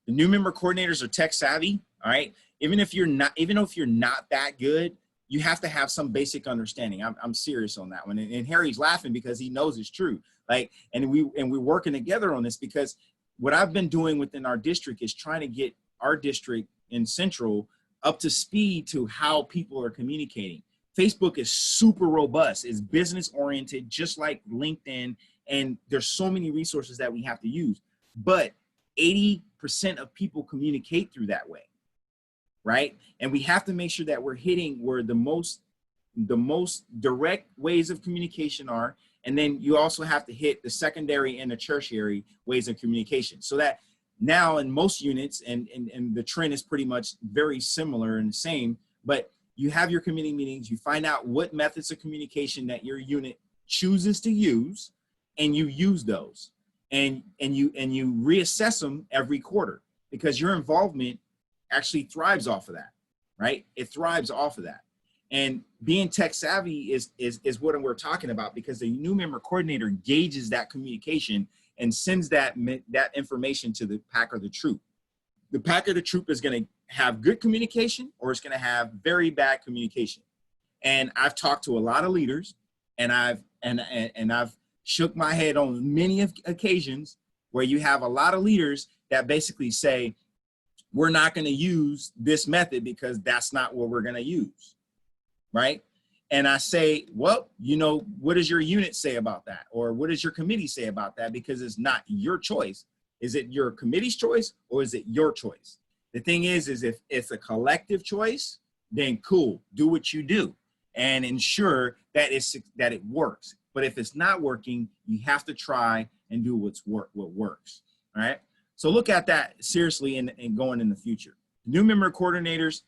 The new member coordinators are tech savvy, all right? Even if you're not that good, you have to have some basic understanding. I'm serious on that one. And Harry's laughing because he knows it's true. Like, and we're working together on this, because what I've been doing within our district is trying to get our district in Central up to speed to how people are communicating. Facebook is super robust. It's business oriented, just like LinkedIn. And there's so many resources that we have to use, but 80% of people communicate through that way, right? And we have to make sure that we're hitting where the most direct ways of communication are. And then you also have to hit the secondary and the tertiary ways of communication, so that now in most units, and the trend is pretty much very similar and the same, but you have your committee meetings, you find out what methods of communication that your unit chooses to use, and you use those, and you reassess them every quarter, because your involvement actually thrives off of that, right? It thrives off of that. And being tech savvy is what we're talking about, because the new member coordinator gauges that communication and sends that information to the pack or the troop. The pack or the troop is going to have good communication, or it's going to have very bad communication. And I've talked to a lot of leaders, and I've shook my head on many occasions where you have a lot of leaders that basically say, we're not going to use this method because that's not what we're going to use, right? And I say, well, what does your unit say about that? Or what does your committee say about that? Because it's not your choice. Is it your committee's choice, or is it your choice? The thing is if it's a collective choice, then cool, do what you do and ensure that it works. But if it's not working, you have to try and do what works, all right? So look at that seriously and going in the future. New member coordinators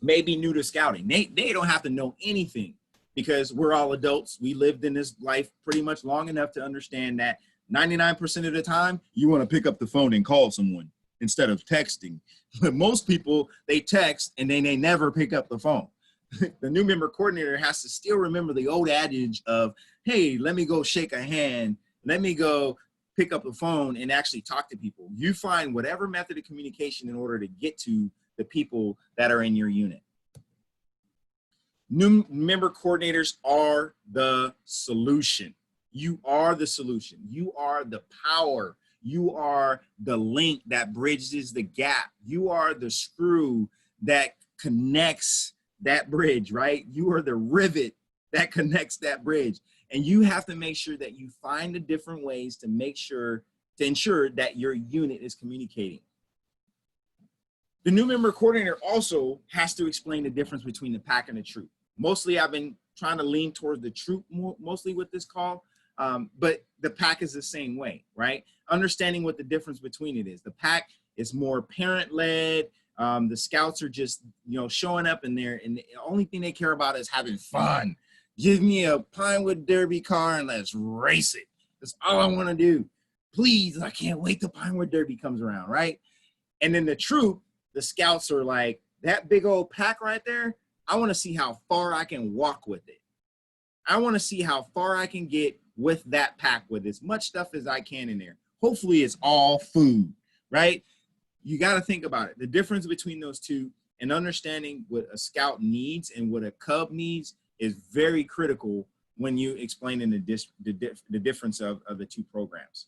may be new to scouting. They don't have to know anything, because we're all adults. We lived in this life pretty much long enough to understand that 99% of the time, you want to pick up the phone and call someone instead of texting. But most people, they text and then they never pick up the phone. The new member coordinator has to still remember the old adage of, hey, let me go shake a hand. Let me go pick up the phone and actually talk to people. You find whatever method of communication in order to get to the people that are in your unit. New member coordinators are the solution. You are the solution. You are the power. You are the link that bridges the gap. You are the screw that connects that bridge, right? You are the rivet that connects that bridge. And you have to make sure that you find the different ways to ensure that your unit is communicating. The new member coordinator also has to explain the difference between the pack and the troop. Mostly I've been trying to lean towards the troop mostly with this call, but the pack is the same way, right? Understanding what the difference between it is. The pack is more parent-led. The scouts are just, showing up in there, and the only thing they care about is having fun. Give me a Pinewood Derby car and let's race it. That's all I want to do. Please, I can't wait till Pinewood Derby comes around, right? And then the troop, the scouts are like, that big old pack right there, I want to see how far I can walk with it. I want to see how far I can get with that pack with as much stuff as I can in there. Hopefully it's all food, right? you got to think about it. The difference between those two and understanding what a scout needs and what a cub needs is very critical when you explaining the difference of the two programs.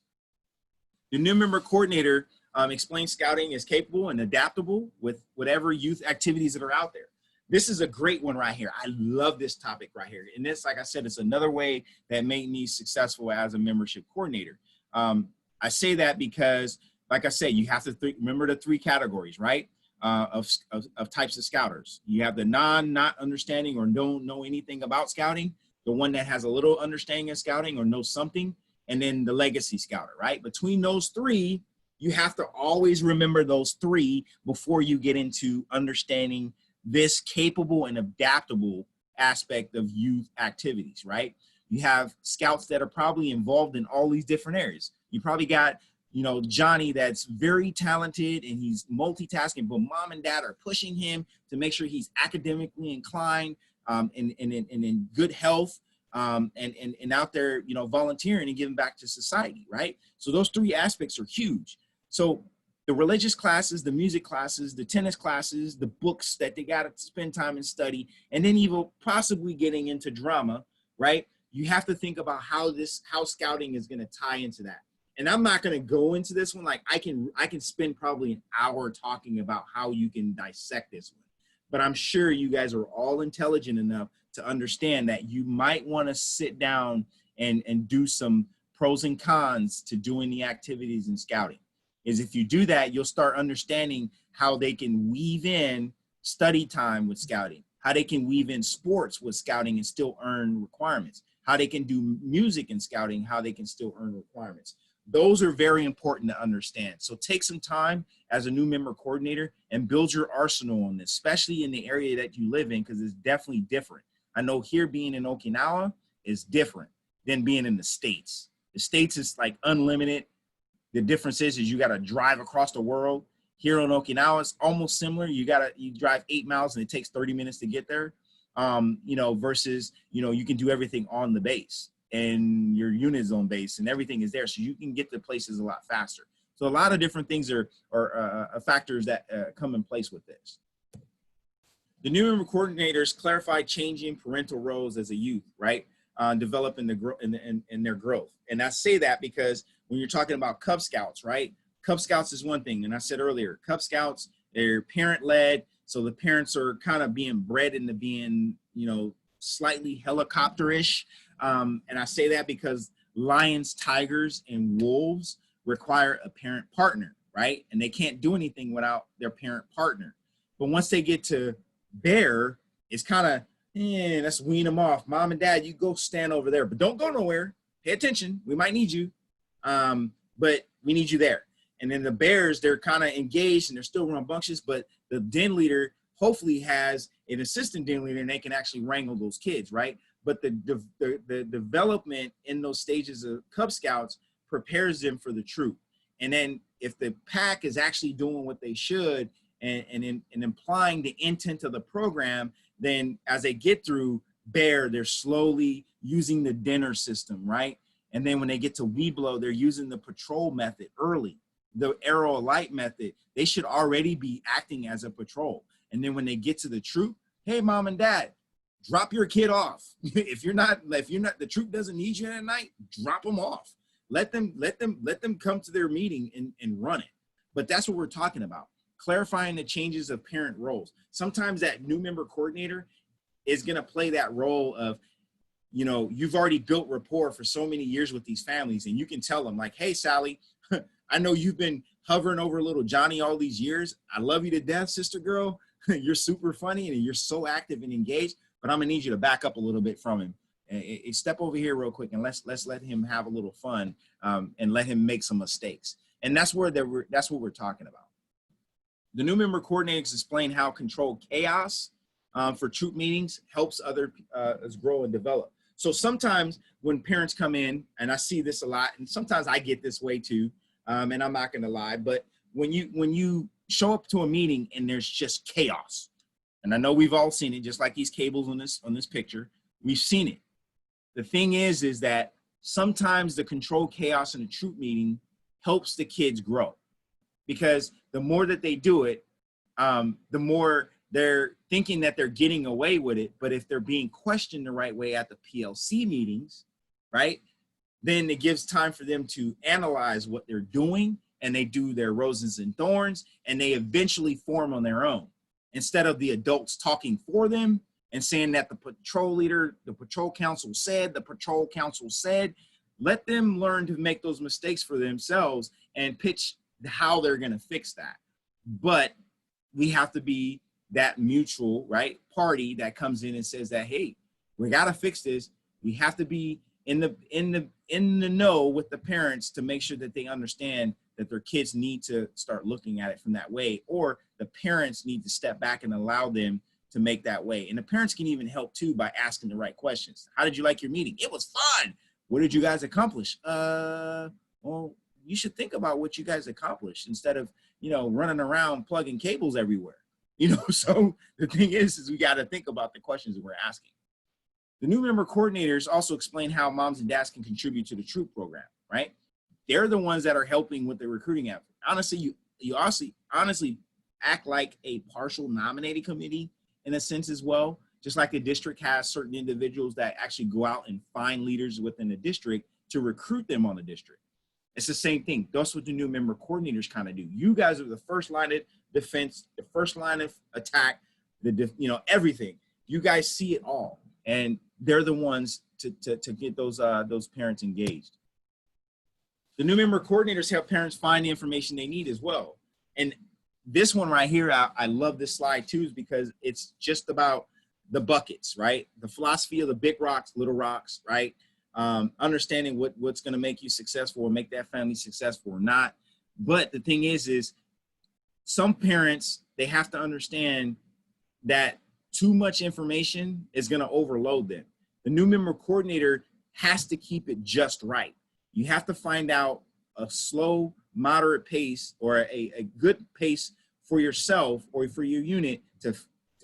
The new member coordinator explains scouting is capable and adaptable with whatever youth activities that are out there. This is a great one right here. I love this topic right here. And this, like I said, is another way that made me successful as a membership coordinator. I say that because, like I said, you have to remember the three categories, right? Of types of scouters. You have the not understanding or don't know anything about scouting, the one that has a little understanding of scouting or knows something, and then the legacy scouter, right? Between those three, you have to always remember those three before you get into understanding this capable and adaptable aspect of youth activities, right? You have scouts that are probably involved in all these different areas. You probably got, you know, Johnny that's very talented and he's multitasking, but mom and dad are pushing him to make sure he's academically inclined and in good health and out there, you know, volunteering and giving back to society, right? So those three aspects are huge. So the religious classes, the music classes, the tennis classes, the books that they got to spend time and study, and then even possibly getting into drama, right? You have to think about how scouting is going to tie into that. And I'm not going to go into this one. Like I can spend probably an hour talking about how you can dissect this one, but I'm sure you guys are all intelligent enough to understand that you might want to sit down and do some pros and cons to doing the activities in scouting. Is if you do that, you'll start understanding how they can weave in study time with scouting, how they can weave in sports with scouting and still earn requirements, how they can do music in scouting, how they can still earn requirements. Those are very important to understand. So take some time as a new member coordinator and build your arsenal on this, especially in the area that you live in, because it's definitely different. I know here being in Okinawa is different than being in the States. The States is like unlimited. The difference is you got to drive across the world. Here in Okinawa, it's almost similar. You drive 8 miles and it takes 30 minutes to get there. You know, versus, you know, you can do everything on the base and your unit is on base and everything is there. So you can get to places a lot faster. So a lot of different things are factors that come in place with this. The new member coordinators clarify changing parental roles as a youth, right? Developing in their growth. And I say that because when you're talking about Cub Scouts, right? Cub Scouts is one thing. And I said earlier, Cub Scouts, they're parent-led. So the parents are kind of being bred into being, you know, slightly helicopterish. And I say that because lions, tigers, and wolves require a parent partner, right? And they can't do anything without their parent partner. But once they get to bear, it's kind of, let's wean them off. Mom and dad, you go stand over there, but don't go nowhere. Pay attention. We might need you. But we need you there. And then the bears, they're kind of engaged and they're still rambunctious, but the den leader hopefully has an assistant den leader and they can actually wrangle those kids, right? But the development in those stages of Cub Scouts prepares them for the troop. And then if the pack is actually doing what they should and implying the intent of the program, then as they get through bear, they're slowly using the dinner system, right? And then when they get to Weeblo, they're using the patrol method early, the arrow of light method. They should already be acting as a patrol. And then when they get to the troop, hey, mom and dad, drop your kid off. if you're not, the troop doesn't need you at night, drop them off. Let them come to their meeting and run it. But that's what we're talking about. Clarifying the changes of parent roles. Sometimes that new member coordinator is going to play that role of, you know, you've already built rapport for so many years with these families, and you can tell them like, hey, Sally, I know you've been hovering over little Johnny all these years. I love you to death, sister girl. You're super funny and you're so active and engaged, but I'm gonna need you to back up a little bit from him. Step over here real quick and let's let him have a little fun and let him make some mistakes. And that's what we're talking about. The new member coordinators explain how controlled chaos for troop meetings helps others grow and develop. So sometimes when parents come in, and I see this a lot, and sometimes I get this way too, and I'm not gonna lie, but when you show up to a meeting and there's just chaos, and I know we've all seen it, just like these cables on this picture, we've seen it. The thing is that sometimes the controlled chaos in a troop meeting helps the kids grow. because the more that they do it, the more they're thinking that they're getting away with it. But if they're being questioned the right way at the PLC meetings, right, then it gives time for them to analyze what they're doing, and they do their roses and thorns, and they eventually form on their own. Instead of the adults talking for them and saying that the patrol leader, the patrol council said, let them learn to make those mistakes for themselves and pitch how they're going to fix that. But we have to be that mutual, right, party that comes in and says that, hey, we got to fix this. We have to be in the know with the parents to make sure that they understand that their kids need to start looking at it from that way, or the parents need to step back and allow them to make that way. And the parents can even help too by asking the right questions. How did you like your meeting? It was fun. What did you guys accomplish? Well, you should think about what you guys accomplished instead of, running around plugging cables everywhere. So the thing is we got to think about the questions that we're asking. The new member coordinators also explain how moms and dads can contribute to the troop program, right? They're the ones that are helping with the recruiting effort. Honestly, you honestly act like a partial nominating committee in a sense as well. Just like the district has certain individuals that actually go out and find leaders within the district to recruit them on the district. It's the same thing. That's what the new member coordinators kind of do. You guys are the first line of defense, the first line of attack, everything. You guys see it all, and they're the ones to get those parents engaged. The new member coordinators help parents find the information they need as well. And this one right here, I love this slide too, is because it's just about the buckets, right? The philosophy of the big rocks, little rocks, right? Understanding what's going to make you successful or make that family successful or not. But the thing is some parents, they have to understand that too much information is going to overload them. The new member coordinator has to keep it just right. You have to find out a slow, moderate pace or a good pace for yourself or for your unit to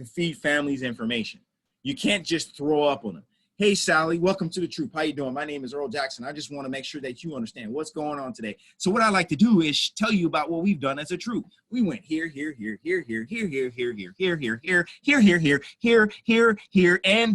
feed families information. You can't just throw up on them. Hey, Sally, welcome to the troop. How you doing? My name is Earl Jackson. I just want to make sure that you understand what's going on today. So what I like to do is tell you about what we've done as a troop. We went here, and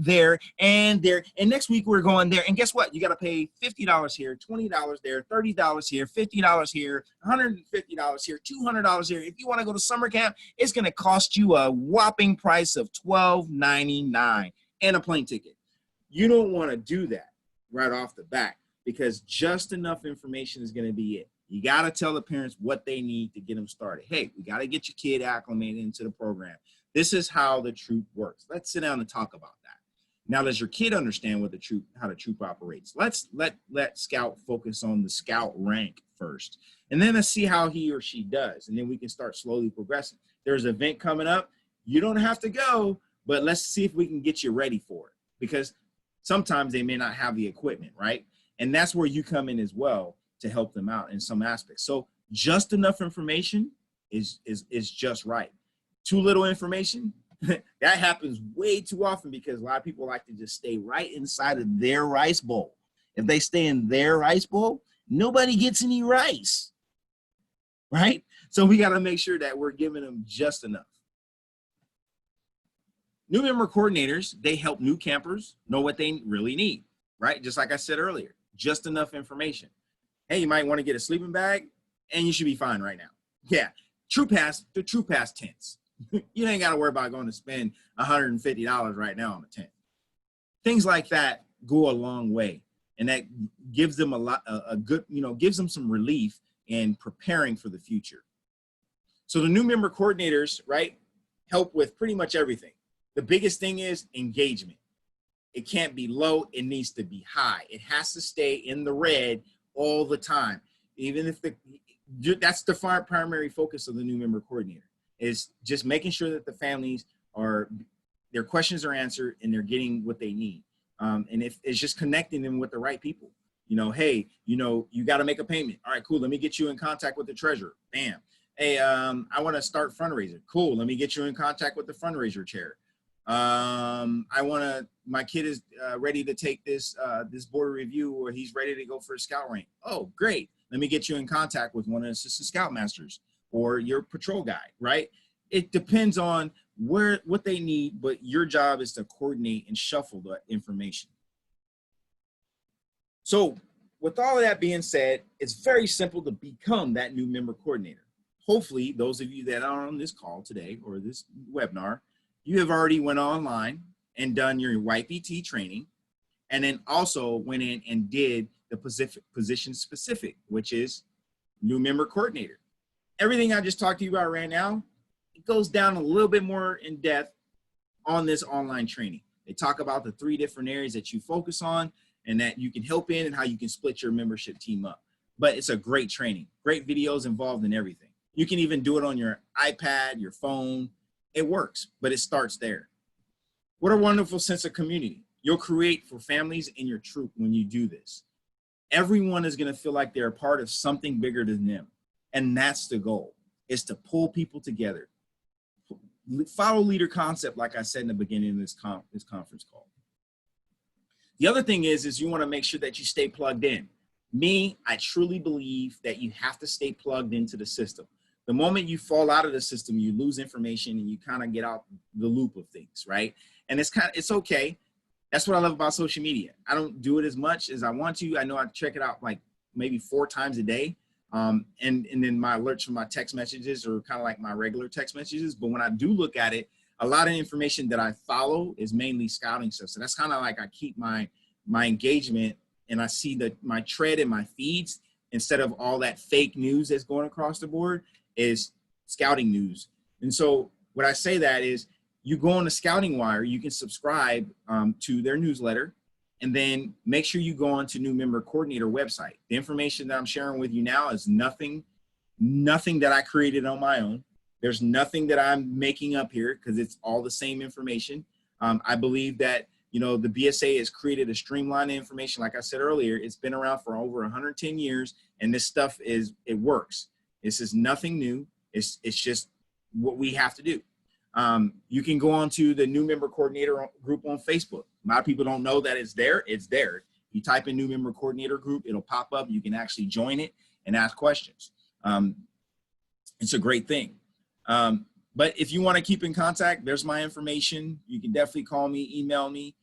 there, and there. And next week we're going there. And guess what? You got to pay $50 here, $20 there, $30 here, $50 here, $150 here, $200 here. If you want to go to summer camp, it's going to cost you a whopping price of $12.99 and a plane ticket. You don't want to do that right off the bat because just enough information is going to be it. You got to tell the parents what they need to get them started. Hey, we got to get your kid acclimated into the program. This is how the troop works. Let's sit down and talk about that. Now, does your kid understand what how the troop operates? Let's let Scout focus on the Scout rank first, and then let's see how he or she does, and then we can start slowly progressing. There's an event coming up. You don't have to go, but let's see if we can get you ready for it because sometimes they may not have the equipment, right? And that's where you come in as well to help them out in some aspects. So just enough information is just right. Too little information, that happens way too often because a lot of people like to just stay right inside of their rice bowl. If they stay in their rice bowl, nobody gets any rice, right? So we got to make sure that we're giving them just enough. New member coordinators, they help new campers know what they really need, right? Just like I said earlier, just enough information. Hey, you might want to get a sleeping bag and you should be fine right now. Yeah, the Troop Pass tents. You ain't got to worry about going to spend $150 right now on a tent. Things like that go a long way. And that gives them gives them some relief in preparing for the future. So the new member coordinators, right, help with pretty much everything. The biggest thing is engagement. It can't be low, it needs to be high. It has to stay in the red all the time. Even if that's the primary focus of the new member coordinator, is just making sure that the families their questions are answered and they're getting what they need. And if it's just connecting them with the right people, hey, you got to make a payment. All right, cool. Let me get you in contact with the treasurer. Bam. Hey, I want to start fundraiser. Cool. Let me get you in contact with the fundraiser chair. My kid is ready to take this board review, or he's ready to go for a scout rank. Oh, great. Let me get you in contact with one of the assistant scoutmasters. or your patrol guide, right? It depends on what they need, but your job is to coordinate and shuffle the information. So with all of that being said, it's very simple to become that new member coordinator. Hopefully, those of you that are on this call today or this webinar, you have already went online and done your YPT training, and then also went in and did the position specific, which is new member coordinator. Everything I just talked to you about right now, it goes down a little bit more in depth on this online training. They talk about the 3 different areas that you focus on and that you can help in, and how you can split your membership team up. But it's a great training, great videos involved in everything. You can even do it on your iPad, your phone. It works, but it starts there. What a wonderful sense of community you'll create for families in your troop when you do this. Everyone is going to feel like they're a part of something bigger than them. And that's the goal, is to pull people together. Follow leader concept, like I said in the beginning of this conference call. The other thing is you want to make sure that you stay plugged in. Me, I truly believe that you have to stay plugged into the system. The moment you fall out of the system, you lose information and you kind of get out the loop of things, right? And it's okay. That's what I love about social media. I don't do it as much as I want to. I know I check it out like maybe 4 times a day. And then my alerts from my text messages are kind of like my regular text messages. But when I do look at it, a lot of information that I follow is mainly scouting stuff. So that's kind of like I keep my engagement, and I see my tread in my feeds, instead of all that fake news that's going across the board, is scouting news. And so what I say that is, you go on the Scouting Wire, you can subscribe to their newsletter, and then make sure you go on to New Member Coordinator website. The information that I'm sharing with you now is nothing that I created on my own. There's nothing that I'm making up here, because it's all the same information. I believe that, you know, the BSA has created a streamlined information. Like I said earlier, it's been around for over 110 years, and this stuff it works. This is nothing new. It's just what we have to do. You can go on to the New Member Coordinator group on Facebook. A lot of people don't know that it's there. It's there. You type in New Member Coordinator group, it'll pop up. You can actually join it and ask questions. It's a great thing. But if you want to keep in contact, there's my information. You can definitely call me, email me,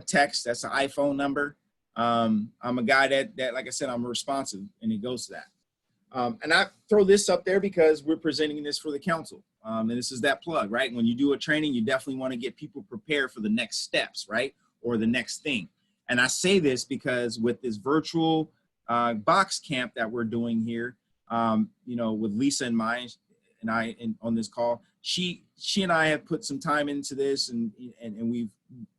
text. That's an iPhone number. I'm a guy that, like I said, I'm responsive, and it goes to that. And I throw this up there because we're presenting this for the council. And this is that plug, right? When you do a training, you definitely want to get people prepared for the next steps, right? Or the next thing. And I say this because with this virtual box camp that we're doing here, you know, with Lisa and I on this call, she and I have put some time into this, and we've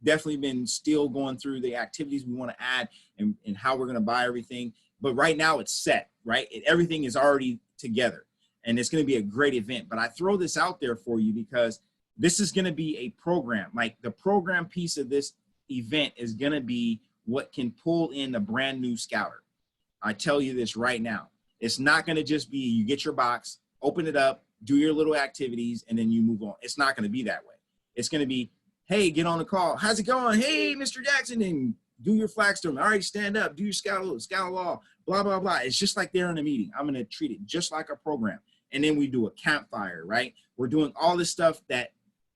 definitely been still going through the activities we want to add and how we're going to buy everything. But right now it's set, right? Everything is already together, and it's going to be a great event. But I throw this out there for you because this is going to be a program. Like, the program piece of this event is going to be what can pull in a brand new scouter. I tell you this right now. It's not going to just be you get your box, open it up, do your little activities, and then you move on. It's not going to be that way. It's going to be, hey, get on the call. How's it going? Hey, Mr. Jackson, and do your flag storm. All right, stand up, do your scout law, blah, blah, blah. It's just like they're in a meeting. I'm going to treat it just like a program. And then we do a campfire, right? We're doing all this stuff that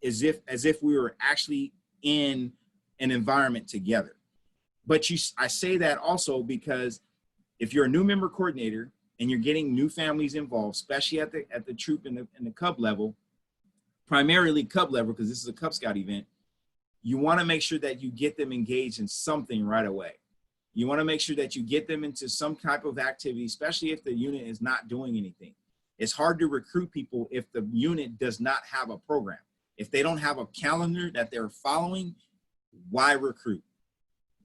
as if we were actually in an environment together. But I say that also because if you're a new member coordinator and you're getting new families involved, especially at the troop and the Cub level, primarily Cub level, because this is a Cub Scout event, you want to make sure that you get them engaged in something right away. You want to make sure that you get them into some type of activity, especially if the unit is not doing anything. It's hard to recruit people if the unit does not have a program. If they don't have a calendar that they're following, why recruit?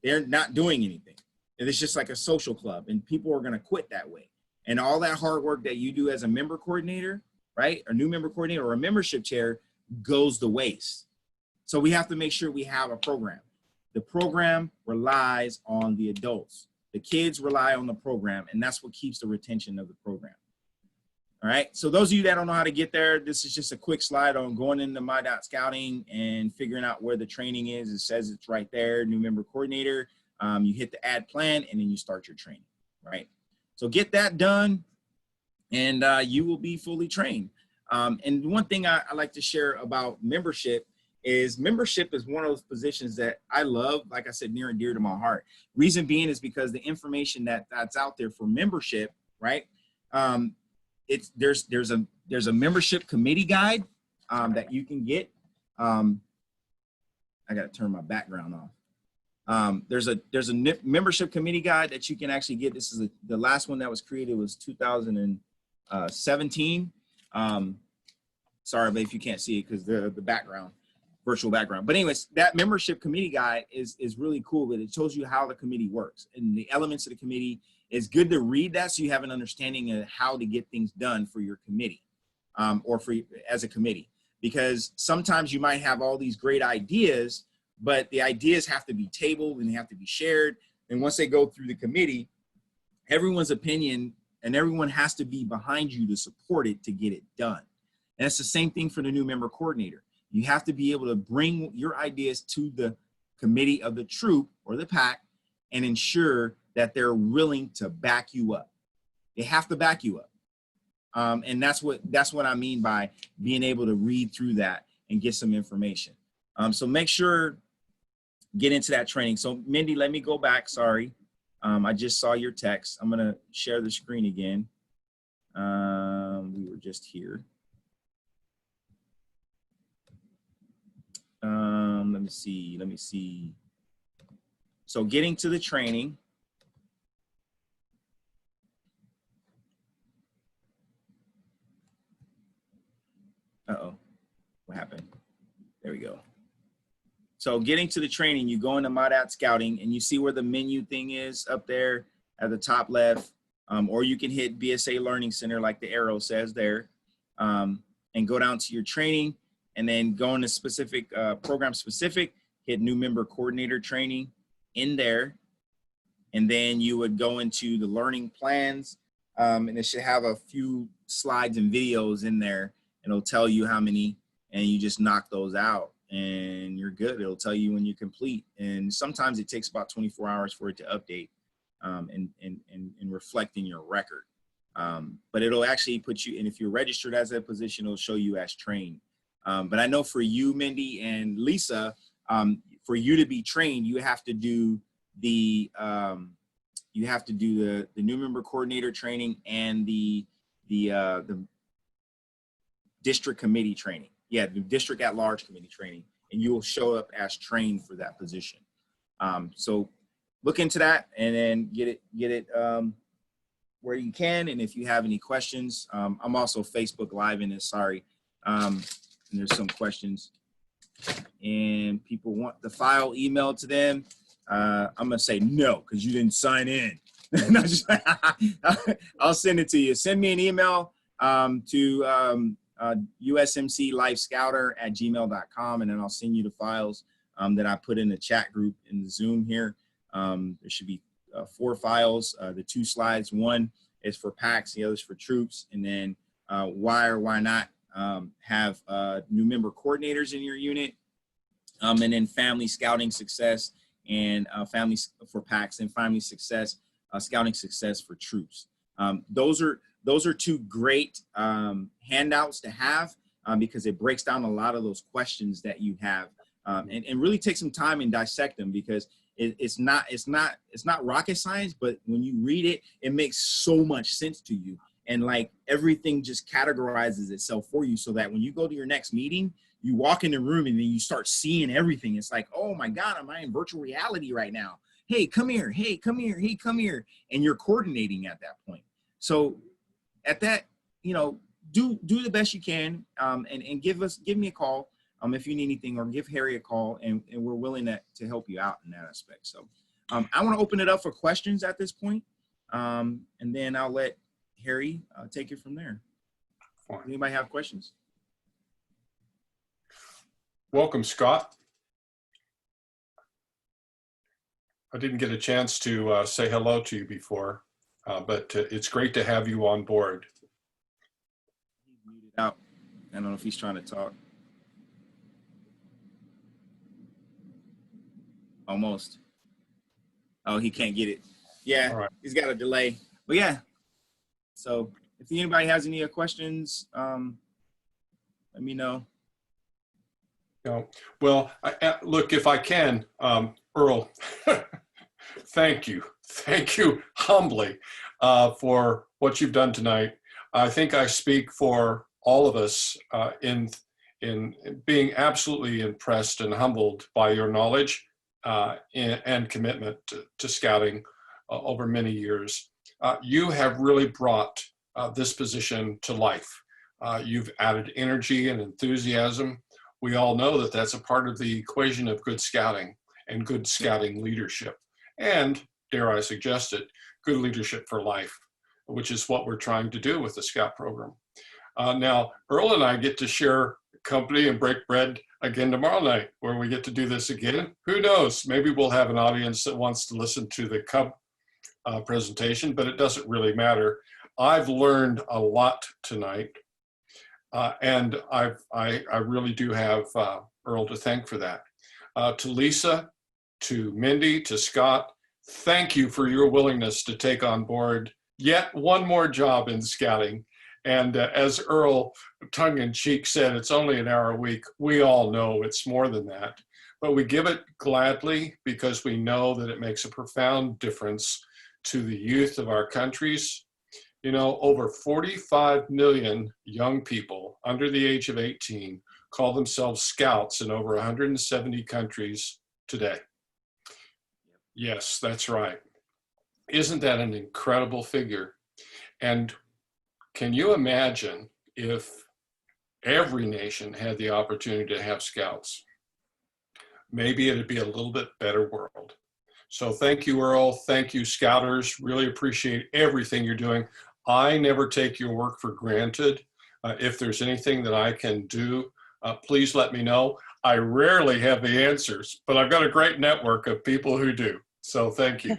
They're not doing anything. And it's just like a social club, and people are going to quit that way. And all that hard work that you do as a member coordinator, right? A new member coordinator or a membership chair goes to waste. So we have to make sure we have a program. The program relies on the adults. The kids rely on the program, and that's what keeps the retention of the program. All right, so those of you that don't know how to get there, this is just a quick slide on going into my.scouting and figuring out where the training is. It says it's right there, new member coordinator. You hit the add plan, and then you start your training, right? So get that done. and you will be fully trained. And one thing I like to share about membership is one of those positions that I love, like I said, near and dear to my heart. Reason being is because the information that's out there for membership, right? There's a membership committee guide that you can get. I got to turn my background off. There's a membership committee guide that you can actually get. This is the last one that was created was 2017. Sorry, but if you can't see it because the background, virtual background. But anyways, that membership committee guide is really cool, but it shows you how the committee works and the elements of the committee. It's good to read that so you have an understanding of how to get things done for your committee or as a committee. Because sometimes you might have all these great ideas, but the ideas have to be tabled and they have to be shared. And once they go through the committee, everyone's opinion and everyone has to be behind you to support it to get it done. And it's the same thing for the new member coordinator. You have to be able to bring your ideas to the committee of the troop or the pack and ensure that they're willing to back you up. They have to back you up. And that's what I mean by being able to read through that and get some information. So make sure, get into that training. So Mindy, let me go back, sorry. I just saw your text. I'm gonna share the screen again. We were just here. Let me see. So getting to the training. Uh-oh, what happened? There we go. So getting to the training, you go into ModAt Scouting and you see where the menu thing is up there at the top left, or you can hit BSA Learning Center like the arrow says there, and go down to your training and then go into specific, program specific, hit new member coordinator training in there. And then you would go into the learning plans, and it should have a few slides and videos in there. It'll tell you how many, and you just knock those out and you're good. It'll tell you when you complete. And sometimes it takes about 24 hours for it to update and reflect in your record. But it'll actually put you, and if you're registered as a position, it'll show you as trained. But I know for you, Mindy and Lisa, for you to be trained, you have to do the new member coordinator training and the district committee training. Yeah, the district at large committee training, and you will show up as trained for that position. So look into that and then get it where you can. And if you have any questions, I'm also Facebook Live in this, sorry. And there's some questions and people want the file emailed to them. I'm gonna say no, because you didn't sign in. I'll send it to you. Send me an email to usmclifescouter@gmail.com, and then I'll send you the files that I put in the chat group in the Zoom here. There should be 4 files, the 2 slides. One is for packs, the other is for troops, and then why or why not have new member coordinators in your unit, and then family scouting success and families for packs, and family success, scouting success for troops. Those are 2 great handouts to have because it breaks down a lot of those questions that you have, and really take some time and dissect them, because it's not rocket science, but when you read it, it makes so much sense to you. And like everything just categorizes itself for you, so that when you go to your next meeting, you walk in the room and then you start seeing everything. It's like, oh my God, am I in virtual reality right now? Hey, come here. Hey, come here. Hey, come here. And you're coordinating at that point. So at that, do the best you can, and give me a call if you need anything, or give Harry a call, and we're willing to help you out in that aspect. So I want to open it up for questions at this point, and then I'll let Harry take it from there. Anybody have questions? Welcome, Scott. I didn't get a chance to say hello to you before, but it's great to have you on board. He's muted out. I don't know if he's trying to talk. Almost. Oh, he can't get it. Yeah, All right. He's got a delay. But yeah, so if anybody has any questions, let me know. No. Well, look, if I can, Earl, thank you. Thank you humbly for what you've done tonight. I think I speak for all of us in being absolutely impressed and humbled by your knowledge and commitment to scouting over many years. You have really brought this position to life. You've added energy and enthusiasm. We all know that that's a part of the equation of good scouting and good scouting leadership. And, dare I suggest it, good leadership for life, which is what we're trying to do with the Scout program. Now, Earl and I get to share company and break bread again tomorrow night, where we get to do this again. Who knows? Maybe we'll have an audience that wants to listen to the Cub presentation, but it doesn't really matter. I've learned a lot tonight, and I really do have Earl to thank for that. To Lisa, to Mindy, to Scott, thank you for your willingness to take on board yet one more job in scouting. And as Earl, tongue-in-cheek, said, it's only an hour a week. We all know it's more than that. But we give it gladly because we know that it makes a profound difference to the youth of our countries. You know, over 45 million young people under the age of 18 call themselves scouts in over 170 countries today. Yes, that's right. Isn't that an incredible figure? And can you imagine if every nation had the opportunity to have scouts? Maybe it'd be a little bit better world. So thank you, Earl. Thank you, Scouters. Really appreciate everything you're doing. I never take your work for granted. If there's anything that I can do, please let me know. I rarely have the answers, but I've got a great network of people who do. So thank you.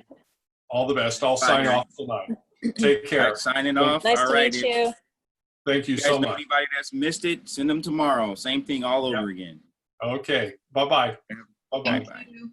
All the best. I'll sign off tonight. Take care. All right, signing off. Nice All to right. meet you. Thank you You so guys know much. anybody that's missed it, send them tomorrow. Same thing all over again. Okay. Bye-bye. Bye-bye. Bye. you.